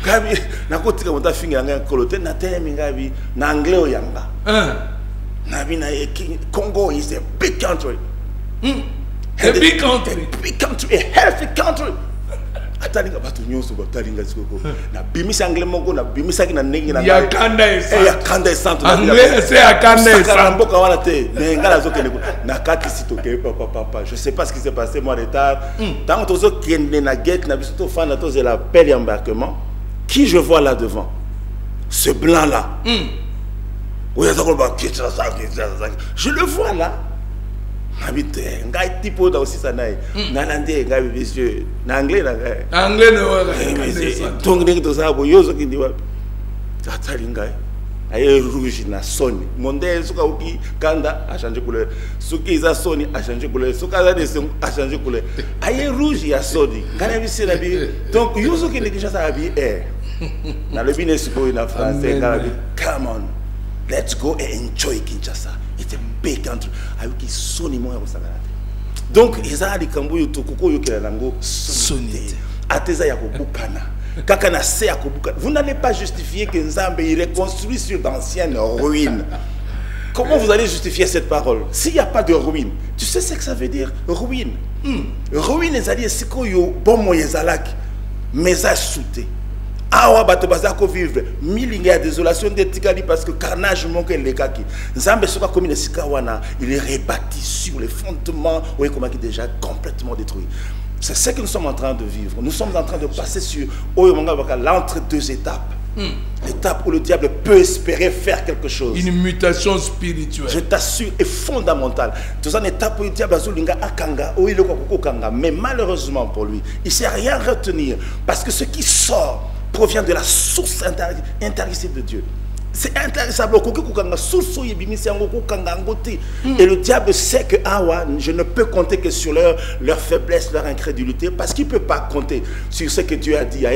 gabi nakotika monta finga nga kolote na temi gabi na anglais oyanga nabi na Congo is a big country. A big country, a healthy country. Atalinga batu nyonso batalinga sikoko na bimisa anglais moko na bimisa ki na nengi na ya kanda isanto ya kanda isanto anglais c'est ya kanda isanto mboka wana te mais ngala zo kende na kati sitoke papa je sais pas ce qui s'est passé moi retard tant tozo kende na gate na biso to fana to c'est la pelle embarquement qui je vois là devant ce blanc là je le vois là. Habite ngai tipo da aussi ça naï nanande ngai monsieur na anglais no donc nek to ça bo yozo ki ndiwa tatali ngai aye rouge na soni monde suka uki kanda a changer couleur suki za soni a changer couleur suka za des a changer couleur aye rouge ya soni kana bisi na bi donc yozo ki nek ça bi na le bine suko na français ngala bi come on let's go and enjoy Kinshasa. It's a big country. Donc, ils ont dit que les gens ont dit que Ateza ya kubukana. Vous n'allez pas justifier que Nzambe il reconstruit sur d'anciennes ruines. Comment vous allez justifier cette parole? S'il n'y a pas de ruine, tu sais ce que ça veut dire? Ruine. Ruine, c'est-à-dire c'est que bon moyezalak, mais à sauter. Awa bato bazako vivre milinga ya désolation de tikali parce que carnage manque les kaki. Nzambe soka comme sikawana, il est rebâti sur les fondements oui comment qui déjà complètement détruit. C'est ce que nous sommes en train de vivre. Nous sommes en train de passer sur l'entre-deux étapes. L'étape où le diable peut espérer faire quelque chose. Une mutation spirituelle. Je t'assure, est fondamentale. C'est une étape où le diable akanga, où il est. Mais malheureusement pour lui, il ne sait rien retenir. Parce que ce qui sort provient de la source intarissable de Dieu. C'est intarissable. Et le diable sait que je ne peux compter que sur leur faiblesse, leur incrédulité, parce qu'il ne peut pas compter sur ce que Dieu a dit.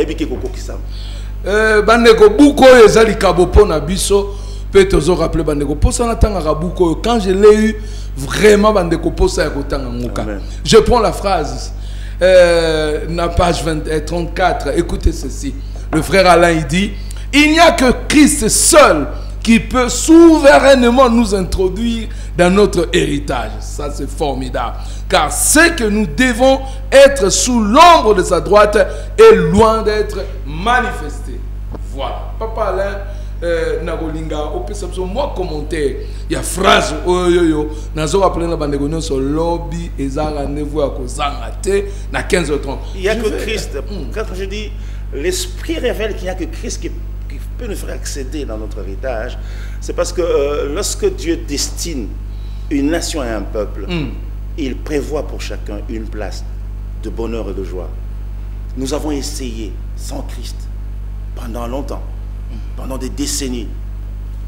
Bandeko buko ezali kabopo na biso pe tozo rappeler bandeko posa na tanga buko quand je l'ai eu vraiment bandeko posa ya kotanga ngoka. Je prends la phrase na page 34, écoutez ceci. Le frère Alain il dit il n'y a que Christ seul qui peut souverainement nous introduire dans notre héritage. Ça c'est formidable. Car c'est que nous devons être sous l'ombre de sa droite est loin d'être manifesté. Voilà. Papa Alain, Nagolinga, moi commentaire, il y a phrase, il y a que Christ. Quand je dis, l'Esprit révèle qu'il n'y a que Christ qui peut nous faire accéder dans notre héritage, c'est parce que lorsque Dieu destine une nation et un peuple, il prévoit pour chacun une place de bonheur et de joie. Nous avons essayé sans Christ pendant longtemps, pendant des décennies,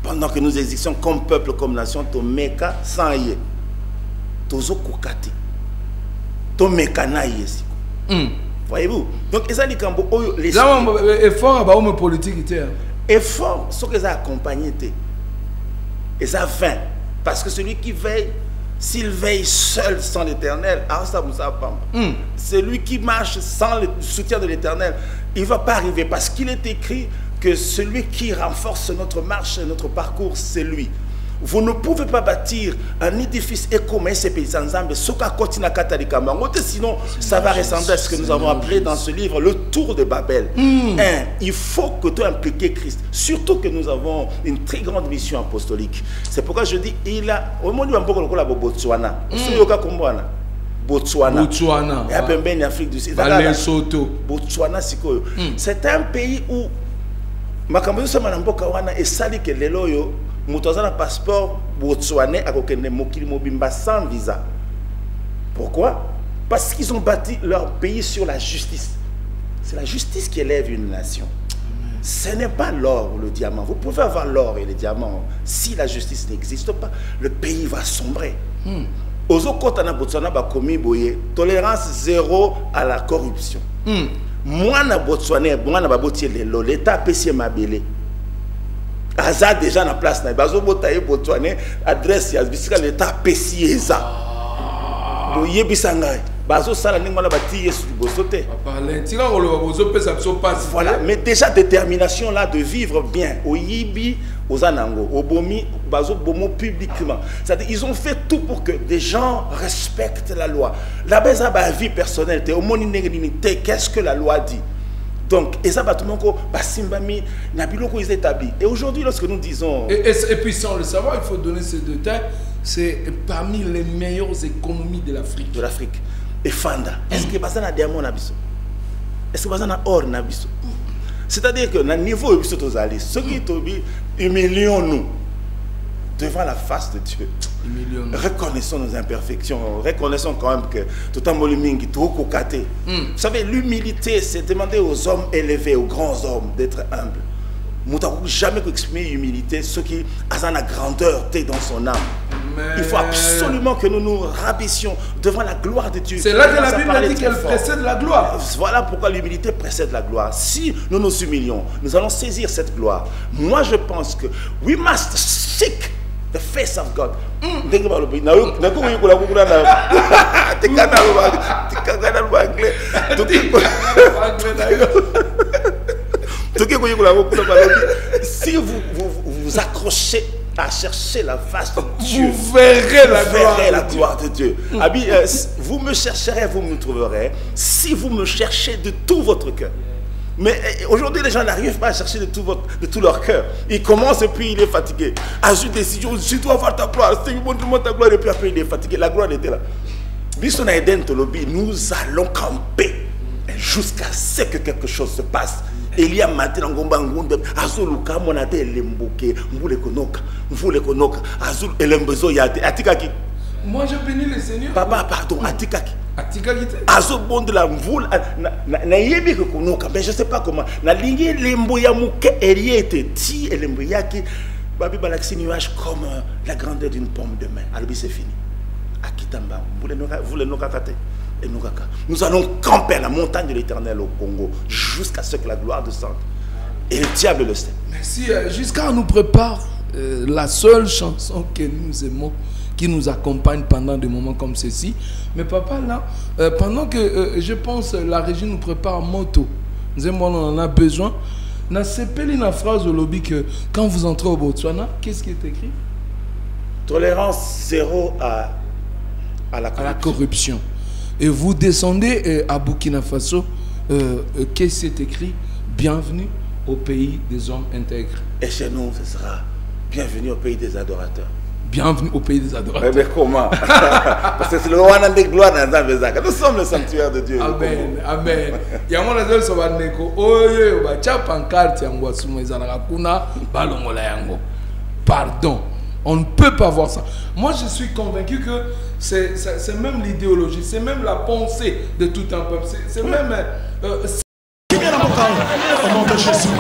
pendant que nous existions comme peuple, comme nation, to meka sans yé, tozo kokate, to meka na yé. Voyez-vous? Donc, ils ont dit que effort politique, effort, ce qu'ils ont accompagné, ils ont vain. Parce que celui qui veille, s'il veille seul sans l'Éternel, celui qui marche sans le soutien de l'Éternel, il ne va pas arriver. Parce qu'il est écrit que celui qui renforce notre marche et notre parcours, c'est lui. Vous ne pouvez pas bâtir un édifice écomé ces paysans sinon ça va ressembler à ce que nous avons appelé dans ce livre le tour de Babel. Il faut que tu impliques Christ, surtout que nous avons une très grande mission apostolique. C'est pourquoi je dis il a au monde un peu comme la Botswana. Botswana. Et après Afrique du Sud. Botswana c'est un pays où makambo so manamboka wana esali ke lelo yo mutozana passeport botswanais akokende mokili mobimba sans visa. Pourquoi? Parce qu'ils ont bâti leur pays sur la justice. C'est la justice qui élève une nation. Ce n'est pas l'or ou le diamant. Vous pouvez avoir l'or et le diamant. Si la justice n'existe pas, le pays va sombrer. Ozokotana Botswana ba komi boye, tolérance zéro à la corruption. Moi na Botswana, moi na babotie lelo, l'État pesi mabele. Aza déjà na place na bazo botaye Botswana, adresse ya bisika l'État pesi eza. Bo yebisanga bazo sala ningo na bati yesu bosote. Voilà, mais déjà détermination là de vivre bien au yibi aux anango, au bomi, bazo bomo publiquement. C'est-à-dire ils ont fait tout pour que des gens respectent la loi. La beza ba vie personnelle, te omoni négrité, qu'est-ce que la loi dit? Donc, et aujourd'hui, lorsque nous disons... Et puis sans le savoir, il faut donner ces détails, c'est parmi les meilleures économies de l'Afrique. De l'Afrique. Et Fanda, est-ce que ça a diamant nabiso? Est-ce que ça a or nabiso? C'est-à-dire que dans le niveau de ceux qui humilions-nous devant la face de Dieu. Reconnaissons nos imperfections, reconnaissons quand même que tout en molimingi, tout kokaté. Vous savez, l'humilité, c'est demander aux hommes élevés, aux grands hommes, d'être humbles. Nous n'avons jamais exprimer l'humilité, ce qui a la grandeur dans son âme. Il faut absolument que nous nous rabaissions devant la gloire de Dieu. C'est là que la Bible dit qu'elle précède la gloire. Voilà pourquoi l'humilité précède la gloire. Si nous nous humilions, nous allons saisir cette gloire. Moi, je pense que we must seek the face of God. Si vous accrochez à chercher la face de Dieu, vous verrez la gloire de Dieu. Vous me chercherez, vous me trouverez, si vous me cherchez de tout votre cœur. Mais aujourd'hui, les gens n'arrivent pas à chercher de tout leur cœur. Ils commencent et puis il est fatigué. Ajoute décision, je dois voir ta gloire, montre-moi ta gloire, et puis après il est fatigué. La gloire était là. Nous allons camper jusqu'à ce que quelque chose se passe. Il y a maintenant Azuluka monate lemboke, mvule konoka, Azul elembezo yate, atikaki. Moi je bénis le Seigneur. Papa, pardon, atikaki. Atikaki. Azul bon de la mvule, na yebi konoka, mais je sais pas comment. Na lingi lembo ya muke eriete ti elembo yaki, babi balaxi nuage comme la grandeur d'une pomme de main. Alors c'est fini. Akitamba, mvule noka kate. Nous allons camper à la montagne de l'Éternel au Congo jusqu'à ce que la gloire descende. Et le diable le sait. Merci. Jusqu'à nous prépare la seule chanson que nous aimons, qui nous accompagne pendant des moments comme ceci. Mais papa, là, pendant que je pense la régie nous prépare moto, nous aimons, on en a besoin. Dans une phrase au lobby que quand vous entrez au Botswana, qu'est-ce qui est écrit? Tolérance zéro à la corruption. Et vous descendez à Burkina Faso, qu'est-ce qui est écrit? Bienvenue au pays des hommes intègres. Et chez nous, ce sera bienvenue au pays des adorateurs. Bienvenue au pays des adorateurs. Mais comment? Parce que c'est le roi des gloires dans Zambézaka. Nous sommes le sanctuaire de Dieu. Amen. Amen. Il y a mon azal sobaneko. Oye, ba chapancarte yango sumo ezalaka kuna balongola yango. Pardon. On ne peut pas voir ça. Moi, je suis convaincu que c'est même l'idéologie, c'est même la pensée de tout un peuple. C'est même... Au nom de Jésus, au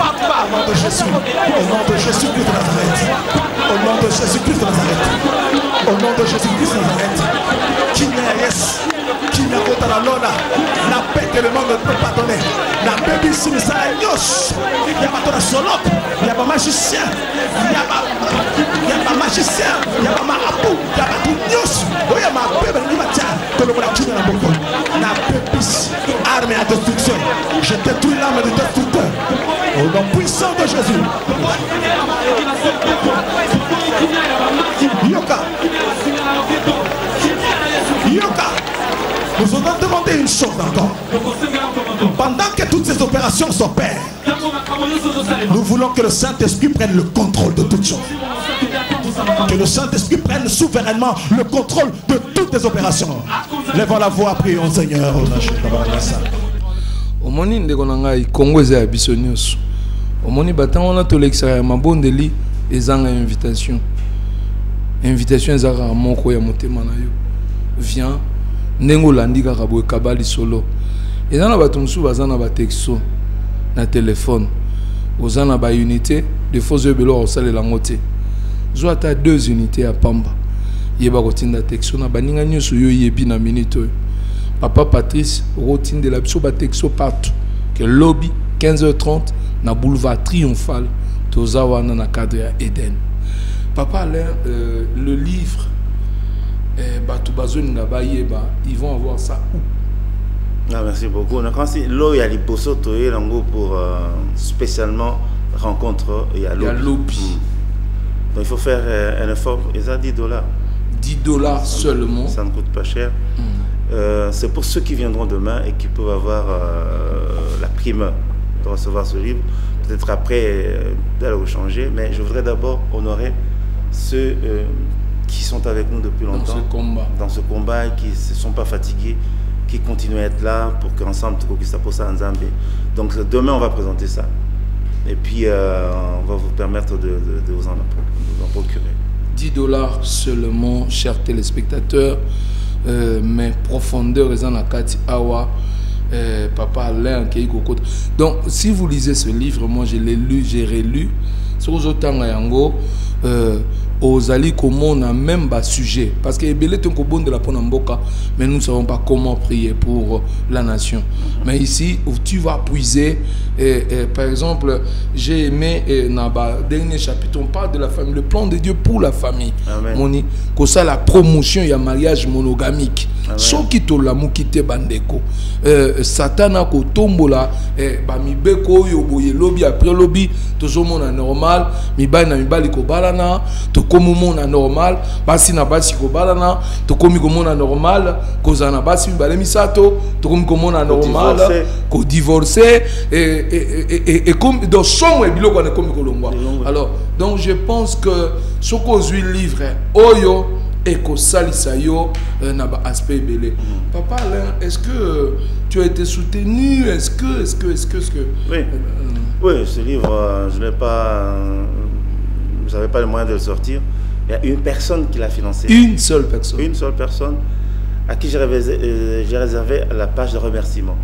nom de Jésus, au nom de Jésus-Christ de Nazareth, au nom de Jésus-Christ de Nazareth, au nom de Jésus-Christ de Nazareth, qui n'a pas la lona, la paix que le monde ne peut pas donner, la paix ici, mais ça est yosh. Il y a pas de solope, il y a pas magicien, il y a pas magicien, il y a pas marabout, il y a pas tout yosh. Il y a ma paix, mais il va dire que le monde a tué dans la boucle. La paix ici, arme à destruction. Je détruis l'âme du destructeur. Au nom puissant de Jésus. Yoka. Yoka. Nous allons demander une chose encore. Pendant que toutes ces opérations s'opèrent, nous voulons que le Saint-Esprit prenne le contrôle de toutes choses. Que le Saint-Esprit prenne souverainement le contrôle de toutes les opérations. Lèvons la voix, prions Seigneur. Omoni ndeko na ngai Congo eza ya biso nyonso. Omoni batanga wana tolekisa ya mabondeli ezanga invitation. Invitation ezaka moko ya motema na yo. Viens ndenge olandi kaka boye kabali solo. Eza na bato mosusu baza na batexto na telefone. Oza na ba unité de faux ebelo osalela ngo te. Zo ata 2 unités à Pamba. Yeba kotinda texto na baninga nyonso yo yebi na minute oyo. Papa Patrice, routine de la biso texto partout. Que lobby 15h30 na boulevard Triomphal, tozawana na cadre ya Eden. Papa Alain, le livre ils vont avoir ça où? Ah, merci beaucoup. Quand c'est l'eau, il y a les bossos pour spécialement rencontre, il y a lobby. Donc il faut faire un effort. Et ça, $10. $10 seulement. Ça ne coûte pas cher. C'est pour ceux qui viendront demain et qui peuvent avoir la primeur de recevoir ce livre. Peut-être après, d'aller le changer. Mais je voudrais d'abord honorer ceux qui sont avec nous depuis longtemps. Dans ce combat, qui ne se sont pas fatigués, qui continuent à être là pour qu'ensemble, tout ça pour ça en Zambie. Donc demain, on va présenter ça. Et puis, on va vous permettre de vous en procurer. $10 seulement, chers téléspectateurs. Mais profondeur est en Akati Awa, Papa Alain Keiko. Donc, si vous lisez ce livre, moi je l'ai lu, j'ai relu. Sur Zotanga Yango, Ozali comment on a même bas sujet. Parce que Ebele est un bon de la Ponamboka, mais nous ne savons pas comment prier pour la nation. Mais ici, où tu vas puiser, par exemple, j'ai aimé dans le dernier chapitre, on parle de la famille, le plan de Dieu pour la famille. Amen. Moni, que ça la promotion, il y a mariage monogamique. soki tolamuki te bandeko satana kotombola bamibeko oyo boye lobi après lobi tozomona normal mibali na mibali kobalana tokomi mona normal basi na basi kobalana tokomi komona normal kozala na basi mibale misato tokomi komona normal kodivorce et comme dans somme biloko na komi kolongwa. Alors donc je pense que soko ozwi livre oyo et que salisa yo n'a pas aspect belé. Papa Alain, est-ce que tu as été soutenu? Est-ce que oui, ce livre, je n'ai pas, vous n'avez pas le moyen de le sortir. Il y a une personne qui l'a financé. Une seule personne. Une seule personne à qui j'ai réservé la page de remerciement.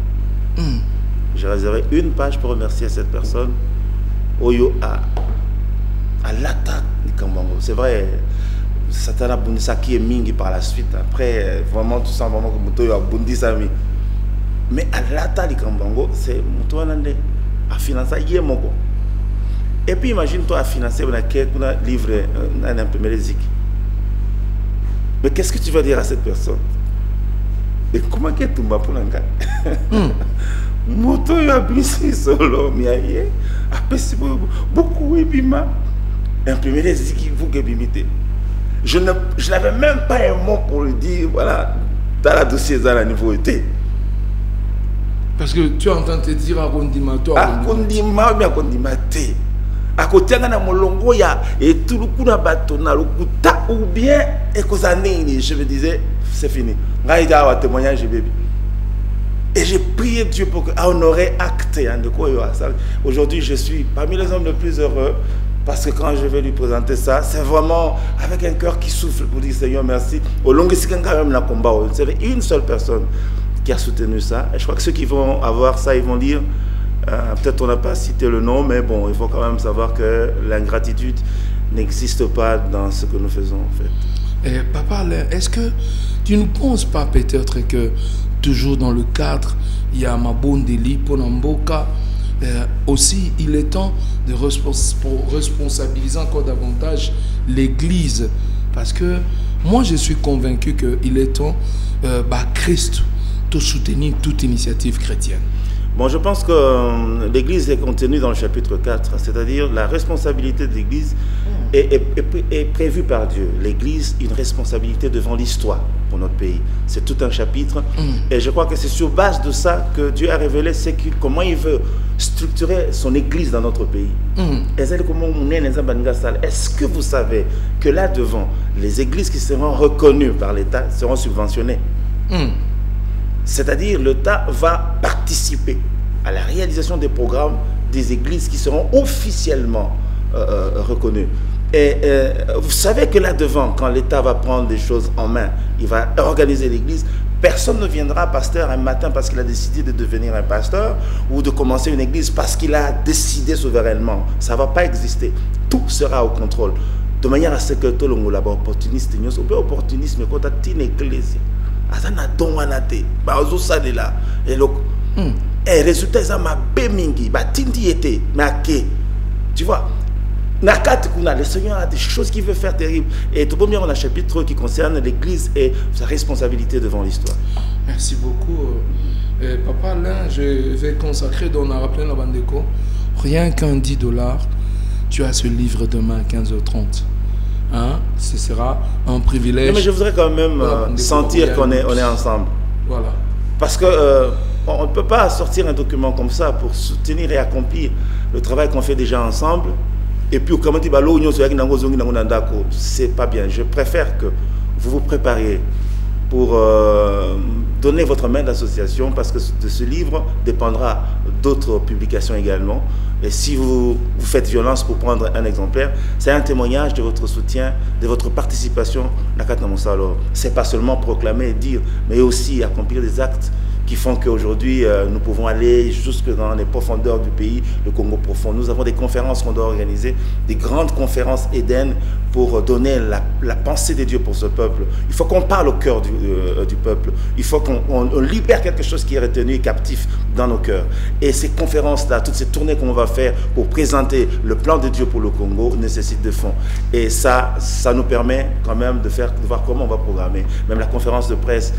J'ai réservé une page pour remercier cette personne. Oyo à l'attaque du Kambango. C'est vrai. Satana Bundisa qui est mingi par la suite. Après, vraiment, tout ça, vraiment, comme Moutoyo a Bundisa mi. Mais à l'ata du Kambango, c'est Moutoyo Nande a financé Yemoko. Et puis, imagine-toi à financer un livre, un imprimé les zik. Mais qu'est-ce que tu vas dire à cette personne? Et comment qu'elle tombe pour l'enquête? Moutoyo a blessé solo, miaye, a passé beaucoup, bima. Imprimer les zik, il faut que bimite. Je n'avais même pas un mot pour lui dire, voilà, dans la dossier, dans la niveau été. Parce que tu entends te dire à Kondimato. À Kondima, mais à Kondimate. À côté, il y a Molongo, il y a et tout le coup, ou bien, et je me disais, c'est fini. Un témoignage, bébé. Et j'ai prié Dieu pour qu'on aurait acté. Aujourd'hui, je suis parmi les hommes les plus heureux. Parce que quand je vais lui présenter ça, c'est vraiment avec un cœur qui souffle pour dire Seigneur merci. Au long de ce quand même la combat, c'est une seule personne qui a soutenu ça. Et je crois que ceux qui vont avoir ça, ils vont dire, peut-être on n'a pas cité le nom, mais bon, il faut quand même savoir que l'ingratitude n'existe pas dans ce que nous faisons en fait. Et papa, est-ce que tu ne penses pas peut-être que toujours dans le cadre, il y a ma bonne délit pour Namboka? Aussi, il est temps de responsabiliser encore davantage l'Église. Parce que moi, je suis convaincu qu'il est temps, Christ, de soutenir toute initiative chrétienne. Bon, je pense que l'Église est contenue dans le chapitre 4, c'est-à-dire la responsabilité de l'Église est prévue par Dieu. L'Église, une responsabilité devant l'histoire pour notre pays. C'est tout un chapitre. Et je crois que c'est sur base de ça que Dieu a révélé comment il veut structurer son Église dans notre pays. Est-ce que vous savez que là devant, les églises qui seront reconnues par l'État seront subventionnées? C'est-à-dire l'État va participer à la réalisation des programmes des églises qui seront officiellement reconnues. Et vous savez que là devant, quand l'État va prendre des choses en main, il va organiser l'église. Personne ne viendra pasteur un matin parce qu'il a décidé de devenir un pasteur ou de commencer une église parce qu'il a décidé souverainement. Ça ne va pas exister. Tout sera au contrôle. De manière à ce que tout le monde soit opportuniste, opportunisme quand tu as une église. Et résultat, ça m'a bémingi, tu vois. Le Seigneur a des choses qu'il veut faire terribles. Et tout le monde, on a un chapitre qui concerne l'Église et sa responsabilité devant l'histoire. Merci beaucoup. Papa Alain, je vais consacrer dans la rappelé la Bandeko. Rien qu'un $10, tu as ce livre demain à 15h30. Hein? Ce sera un privilège. Non, mais je voudrais quand même sentir qu'on est ensemble. Voilà. Parce que on ne peut pas sortir un document comme ça pour soutenir et accomplir le travail qu'on fait déjà ensemble. Et puis, comment dire, c'est pas bien. Je préfère que vous vous prépariez pour donner votre main d'association parce que de ce livre dépendra d'autres publications également. Et si vous faites violence pour prendre un exemplaire, c'est un témoignage de votre soutien, de votre participation à Nakata Moussalo. C'est pas seulement proclamer et dire, mais aussi accomplir des actes qui font qu'aujourd'hui, nous pouvons aller jusque dans les profondeurs du pays, le Congo profond. Nous avons des conférences qu'on doit organiser, des grandes conférences Éden pour donner la pensée de Dieu pour ce peuple. Il faut qu'on parle au cœur du peuple. Il faut qu'on libère quelque chose qui est retenu et captif dans nos cœurs. Et ces conférences-là, toutes ces tournées qu'on va faire pour présenter le plan de Dieu pour le Congo nécessitent des fonds. Et ça nous permet quand même de voir comment on va programmer. Même la conférence de presse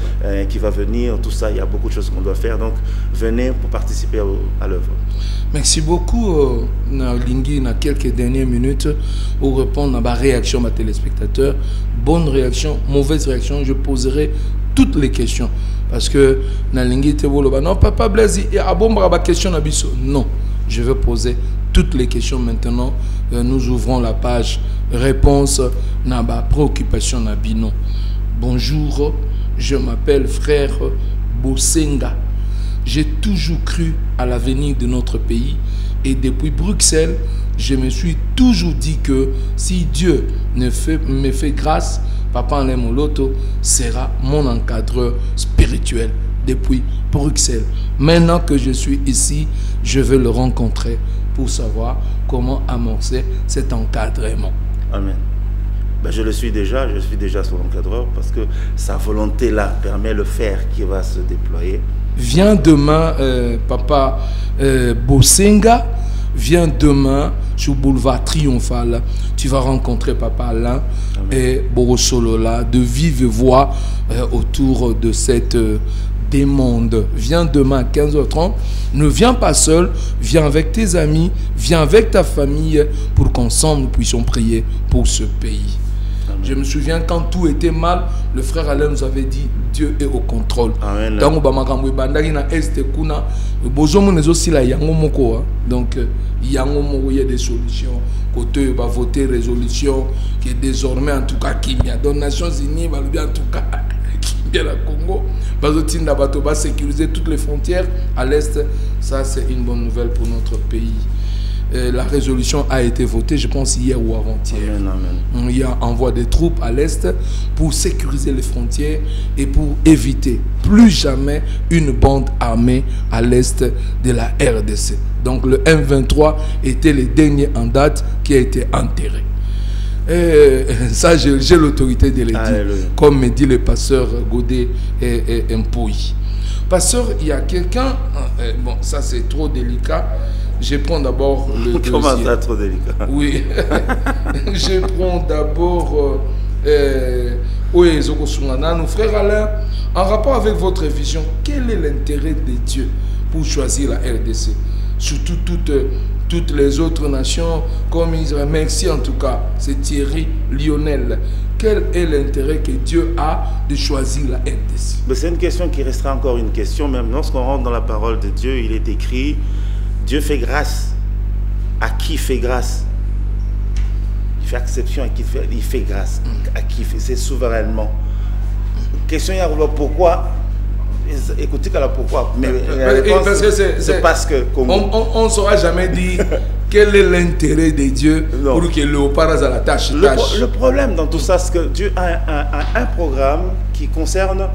qui va venir, tout ça, il y a beaucoup de choses qu'on doit faire. Donc, venez pour participer à l'œuvre. Merci beaucoup, Lingui, dans quelques dernières minutes, pour répondre à ma réaction, ma téléspectateur. Bonne réaction, mauvaise réaction, je poserai toutes les questions. Parce que, Lingui, non, papa Blaise, il y a une question. Non, je vais poser toutes les questions maintenant. Nous ouvrons la page réponse dans ma préoccupation Nabino. Bonjour, je m'appelle frère Bosenga. J'ai toujours cru à l'avenir de notre pays et depuis Bruxelles, je me suis toujours dit que si Dieu me fait grâce, Papa Alain Moloto sera mon encadreur spirituel depuis Bruxelles. Maintenant que je suis ici, je vais le rencontrer pour savoir comment amorcer cet encadrement. Amen. Ben, je suis déjà son encadreur parce que sa volonté-là permet le faire qui va se déployer. Viens demain, Papa Bosenga, viens demain sur Boulevard Triomphal. Tu vas rencontrer Papa Alain et Borosolola de vive voix autour de cette demande. Viens demain à 15h30. Ne viens pas seul, viens avec tes amis, viens avec ta famille pour qu'ensemble nous puissions prier pour ce pays. Je me souviens quand tout était mal, le frère Alain nous avait dit Dieu est au contrôle. Donc il y a des solutions. Côté va voter résolution qui est désormais en tout cas qui y a dans les Nations Unies, en tout cas qui est la Congo, va sécuriser toutes les frontières à l'est. Ça c'est une bonne nouvelle pour notre pays. La résolution a été votée, je pense, hier ou avant-hier. Il y a envoi des troupes à l'Est pour sécuriser les frontières et pour éviter plus jamais une bande armée à l'Est de la RDC. Donc le M23 était le dernier en date qui a été enterré. Et ça, j'ai l'autorité de le dire, comme me dit le pasteur Godet et Mpouy. Pasteur, il y a quelqu'un, bon, ça c'est trop délicat. Je prends d'abord le dossier. Comment ça, trop délicat? Oui. Je prends d'abord nos frères Alain, en rapport avec votre vision, quel est l'intérêt de Dieu pour choisir la RDC? Surtout toutes les autres nations comme Israël. Merci en tout cas, c'est Thierry Lionel. Quel est l'intérêt que Dieu a de choisir la RDC? C'est une question qui restera encore une question, même lorsqu'on rentre dans la parole de Dieu, il est écrit Dieu fait grâce à qui fait grâce. Il fait exception à qui il fait grâce. À qui fait, c'est souverainement. Question, pourquoi? Écoutez pourquoi. Mais c'est parce que on ne saura jamais dire quel est l'intérêt de Dieu pour que le léopard à la tâche. Le problème dans tout ça, c'est que Dieu a un programme qui concerne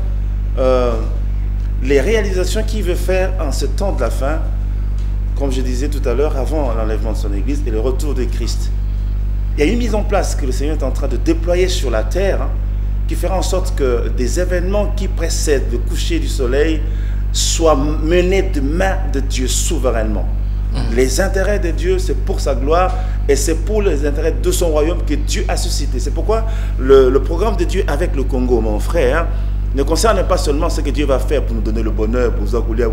les réalisations qu'il veut faire en ce temps de la fin. Comme je disais tout à l'heure, avant l'enlèvement de son Église et le retour de Christ. Il y a une mise en place que le Seigneur est en train de déployer sur la terre, qui fera en sorte que des événements qui précèdent le coucher du soleil soient menés de main de Dieu souverainement. Les intérêts de Dieu, c'est pour sa gloire et c'est pour les intérêts de son royaume que Dieu a suscité. C'est pourquoi le programme de Dieu avec le Congo, mon frère, ne concerne pas seulement ce que Dieu va faire pour nous donner le bonheur, pour vous accouler,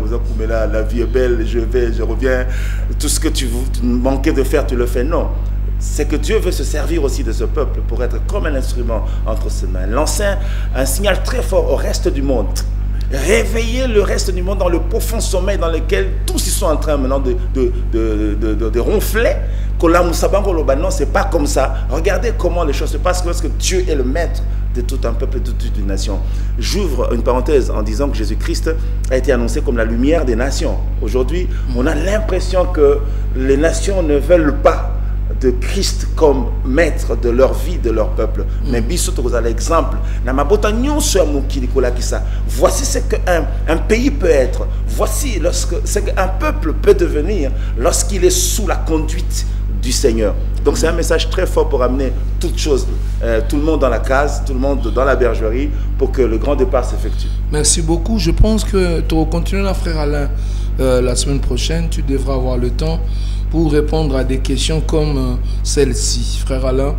la vie est belle, je vais, je reviens, tout ce que tu manquais de faire, tu le fais, non. C'est que Dieu veut se servir aussi de ce peuple pour être comme un instrument entre ses mains. Lancer un signal très fort au reste du monde. Réveiller le reste du monde dans le profond sommeil dans lequel tous ils sont en train maintenant de ronfler. Non, c'est pas comme ça. Regardez comment les choses se passent lorsque Dieu est le maître de tout un peuple et de toute une nation. J'ouvre une parenthèse en disant que Jésus-Christ a été annoncé comme la lumière des nations. Aujourd'hui, on a l'impression que les nations ne veulent pas de Christ comme maître de leur vie, de leur peuple. Mais biso vous avez l'exemple. Voici ce qu'un pays peut être. Voici ce qu'un peuple peut devenir lorsqu'il est sous la conduite du Seigneur. Donc c'est un message très fort pour amener toutes choses, tout le monde dans la case, tout le monde dans la bergerie, pour que le grand départ s'effectue. Merci beaucoup. Je pense que tu vas continuer là, frère Alain, la semaine prochaine. Tu devras avoir le temps pour répondre à des questions comme celle-ci, frère Alain.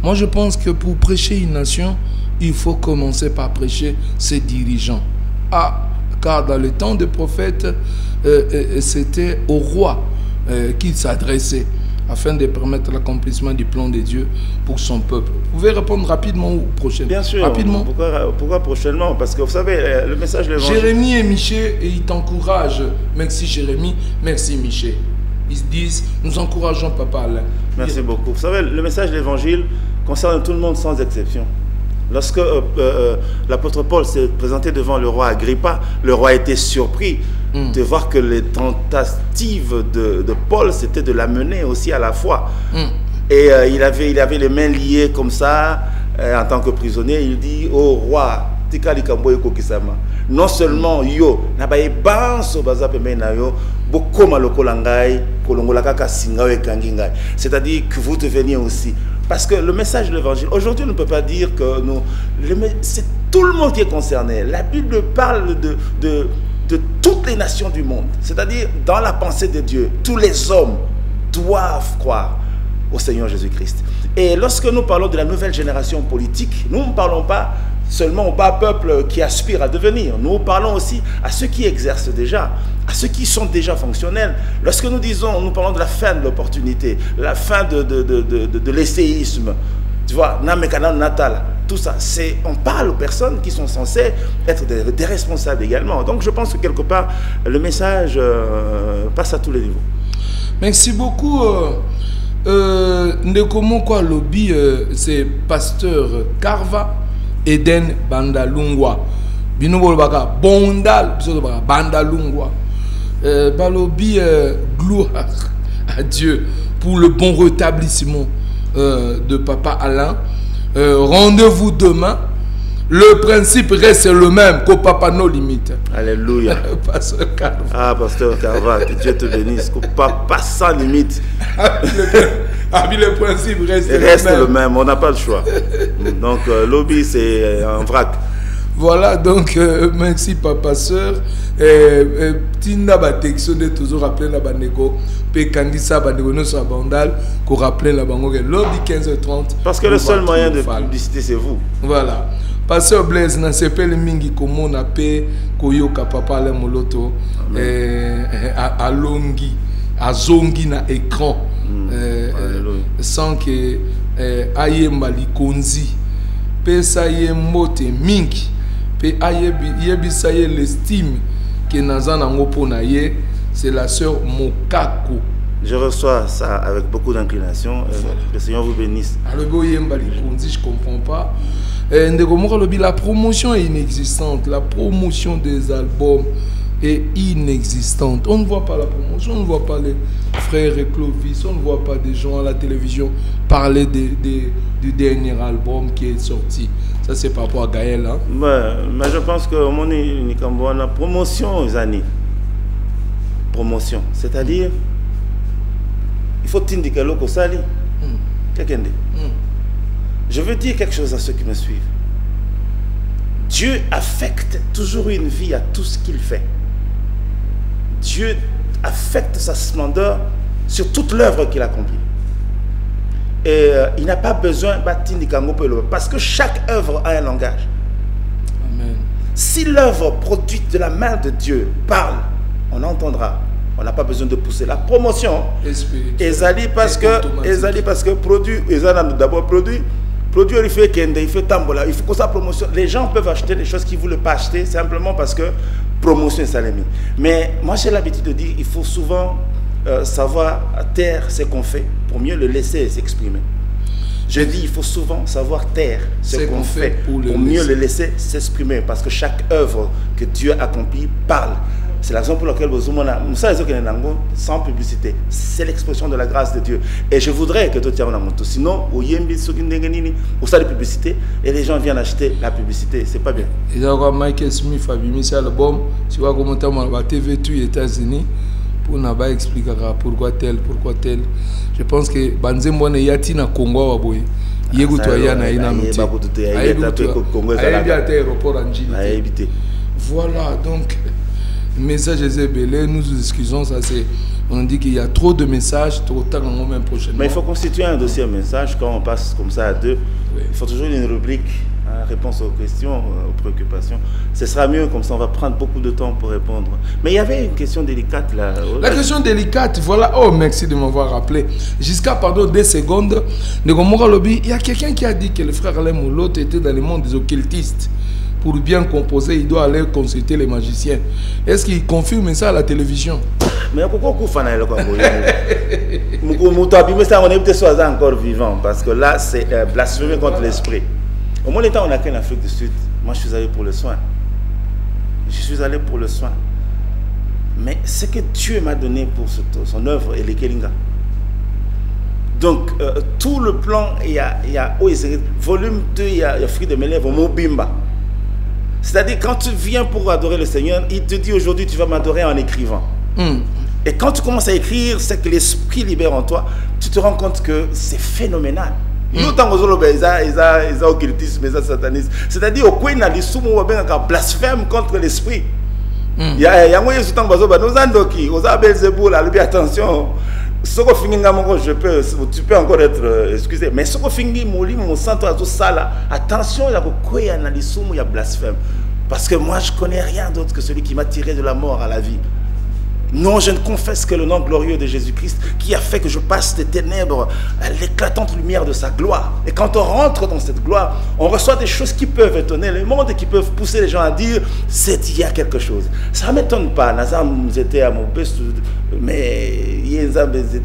Moi, je pense que pour prêcher une nation, il faut commencer par prêcher ses dirigeants. Ah, car dans le temps des prophètes, c'était au roi qu'il s'adressait afin de permettre l'accomplissement du plan de Dieu pour son peuple. Vous pouvez répondre rapidement ou prochainement? Bien sûr. Rapidement. Pourquoi prochainement? Parce que vous savez, le message de l'évangile... Jérémie et Michel, et ils t'encouragent. Merci Jérémie, merci Michel. Ils disent, nous encourageons Papa Alain. Merci beaucoup. Vous savez, le message de l'évangile concerne tout le monde sans exception. Lorsque l'apôtre Paul s'est présenté devant le roi Agrippa, le roi était surpris de voir que les tentatives de Paul, c'était de l'amener aussi à la foi. Et il avait les mains liées comme ça, en tant que prisonnier. Il dit, oh roi, non seulement yo, c'est-à-dire que vous deveniez aussi. Parce que le message de l'évangile, aujourd'hui on ne peut pas dire que c'est tout le monde qui est concerné. La Bible parle de toutes les nations du monde. C'est-à-dire dans la pensée de Dieu, tous les hommes doivent croire au Seigneur Jésus-Christ. Et lorsque nous parlons de la nouvelle génération politique, nous ne parlons pas seulement au bas peuple qui aspire à devenir. Nous parlons aussi à ceux qui exercent déjà, à ceux qui sont déjà fonctionnels. Lorsque nous parlons de la fin de l'opportunité, la fin de l'essayisme, tu vois, natal, tout ça, on parle aux personnes qui sont censées être des responsables également. Donc je pense que quelque part, le message passe à tous les niveaux. Merci beaucoup. Ndekomo kwa lobby, c'est pasteur Carva Eden Bandalungwa. Bino baka Bondal, Bandalungwa. Balobi, gloire à Dieu pour le bon rétablissement de Papa Alain. Rendez-vous demain. Le principe reste le même, qu'au Papa no limite. Alléluia. Pasteur Carva. Ah, Pasteur Carva, que Dieu te bénisse. Qu'au Papa sans limite. Le principe reste le même. On n'a pas le choix. Donc, lobby, c'est un vrac. Voilà, donc, merci Papa Sœur. Tina ba texto de toujours rappeler la baneko. Pe kangisa baneko no so bandal, ko rappeler la bango lobby 15h30. Parce que le seul moyen de publicité, c'est vous. Voilà. Pasteur Blaise, na sepele mingi komo na pe koyoka Papa Alain Moloto alongi azongi na écran sans que aye malikonzi pe sa ye mote mingi pe aye yebisa ye l'estime que nazana ngopo na ye, c'est la sœur Mokako. Je reçois ça avec beaucoup d'inclination. Le Seigneur vous bénisse. Alors, je ne comprends pas. La promotion est inexistante. La promotion des albums est inexistante. On ne voit pas la promotion, on ne voit pas les frères et Clovis, on ne voit pas des gens à la télévision parler du dernier album qui est sorti. Ça, c'est par rapport à Gaël. Hein? Mais je pense que mon la promotion, Zani. Promotion, c'est-à-dire. Il faut t'indiquer l'eau sali. Je veux dire quelque chose à ceux qui me suivent. Dieu affecte toujours une vie à tout ce qu'il fait. Dieu affecte sa splendeur sur toute l'œuvre qu'il accomplit. Et il n'a pas besoin parce que chaque œuvre a un langage. Amen. Si l'œuvre produite de la main de Dieu parle, on entendra. On n'a pas besoin de pousser la promotion. Ezali parce que produit, d'abord produit il fait kende, il fait tambola, il faut que ça promotion. Les gens peuvent acheter des choses qu'ils ne voulaient pas acheter simplement parce que promotion est salami. Mais moi j'ai l'habitude de dire il faut souvent savoir taire ce qu'on fait pour mieux le laisser s'exprimer. Je dis il faut souvent savoir taire ce qu'on fait pour mieux le laisser s'exprimer parce que chaque œuvre que Dieu accomplit parle. C'est la raison pour laquelle sans publicité, c'est l'expression de la grâce de Dieu. Et je voudrais que tu tiens en moto. Sinon, au Yembi, au stade de publicité, et les gens viennent acheter la publicité. C'est pas bien. Et là, Michael Smith a mis cet album. Tu vois comment tu as TV2 aux États-Unis. pour Naba expliquer pourquoi tel. Je pense que Banzembo ne yati na Congo waboye. Yegutu ayana ina muti. Voilà, donc message est belé, nous nous excusons, ça c'est on dit qu'il y a trop de messages, trop tard en même prochainement. Mais il faut constituer un dossier message quand on passe comme ça à deux. Oui. Il faut toujours une rubrique, réponse aux questions, aux préoccupations. Ce sera mieux, comme ça on va prendre beaucoup de temps pour répondre. Mais il y avait une question délicate là. La question délicate, voilà. Oh, merci de m'avoir rappelé. Jusqu'à, pardon, 2 secondes, il y a quelqu'un qui a dit que le frère Alain Moulotte était dans le monde des occultistes. Pour bien composer, il doit aller consulter les magiciens. Est-ce qu'il confirme ça à la télévision? Mais pourquoi on est peut-être encore vivant, parce que là, c'est blasphémer contre l'esprit. Au moins, l'état, on a qu'en Afrique du Sud. Moi, je suis allé pour le soin. Mais ce que Dieu m'a donné pour son œuvre, et les Kelinga. Donc, tout le plan, il y a volume 2, il y a fruit de mes lèvres, Mobimba. C'est-à-dire, quand tu viens pour adorer le Seigneur, il te dit aujourd'hui, tu vas m'adorer en écrivant. Et quand tu commences à écrire, c'est que l'esprit libère en toi, tu te rends compte que c'est phénoménal. C'est-à-dire, au coin de blasphème contre l'esprit. Attention. Tu peux encore être excusé, mais ce attention, il y a blasphème. Parce que moi, je ne connais rien d'autre que celui qui m'a tiré de la mort à la vie. Non, je ne confesse que le nom glorieux de Jésus-Christ qui a fait que je passe des ténèbres à l'éclatante lumière de sa gloire. Et quand on rentre dans cette gloire, on reçoit des choses qui peuvent étonner le monde et qui peuvent pousser les gens à dire il y a quelque chose. Ça ne m'étonne pas. Nazam était à mon best, mais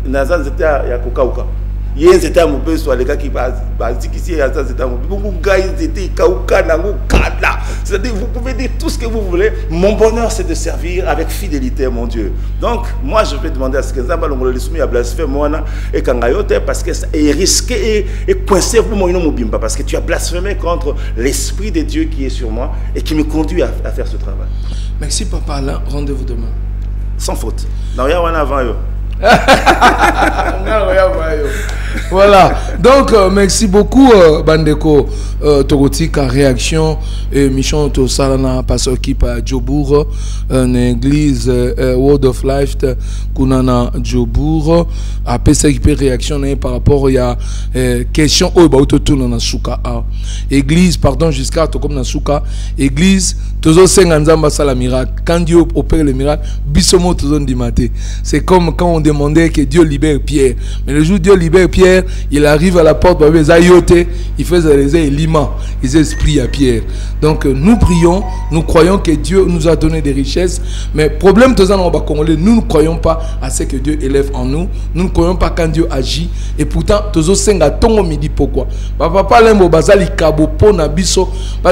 Nazam était à Kokauka. Hier, c'était à mon best, les gars qui c'est-à-dire, vous pouvez dire tout ce que vous voulez. Mon bonheur, c'est de servir avec fidélité, mon Dieu. Donc, moi, je vais demander à ce que Nzamba Longolesumi a blasphémé et Kangayote parce que est risqué et coincé pour moi, parce que tu as blasphémé contre l'Esprit de Dieu qui est sur moi et qui me conduit à faire ce travail. Merci, Papa Alain. Rendez-vous demain. Sans faute. Avant. Voilà, donc merci beaucoup Bandeko Togotika réaction et Michon Tosalana pasteur qui par Djobour une église Word of Life Kunana Djobour après ça qui peut réaction par rapport il y a question oh bah autour na suka église pardon jusqu'à to comme na suka église toujours 50 ans ça la miracle quand Dieu opère le miracle bisomo toujours dimaté c'est comme quand on demandait que Dieu libère Pierre. Mais le jour où Dieu libère Pierre, il arrive à la porte, il fait les limas, les esprits à Pierre. Donc nous prions, nous croyons que Dieu nous a donné des richesses. Mais problème, nous ne croyons pas à ce que Dieu élève en nous. Nous ne croyons pas quand Dieu agit. Et pourtant, midi pourquoi? Parce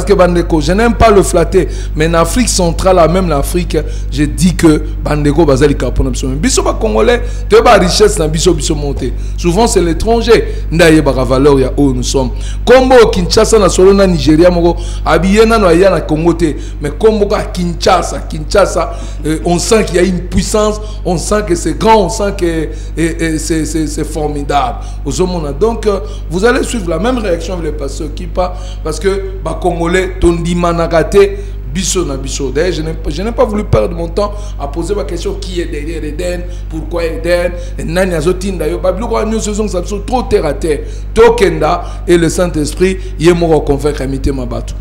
que je n'aime pas le flatter. Mais en Afrique centrale, même l'Afrique, je dis que Bandeko Bazalika Biso Congolais, tu as richesse dans biso monté. Souvent c'est l'étranger. Ndaye ba valeur ya où nous sommes. Combo Kinshasa na solo na Nigeria moko habillé na noya na Congo te. Mais Combo ka Kinshasa, on sent qu'il y a une puissance, on sent que c'est grand, on sent que c'est formidable. Donc vous allez suivre la même réaction avec les pasteurs qui parlent parce que ba Congolais tondi manakate. D'ailleurs, je n'ai pas voulu perdre mon temps à poser ma question qui est derrière Eden, pourquoi Eden, nous sommes trop terre à terre, Tokenda et le Saint-Esprit, il est mort convaincre à imiter ma bateau.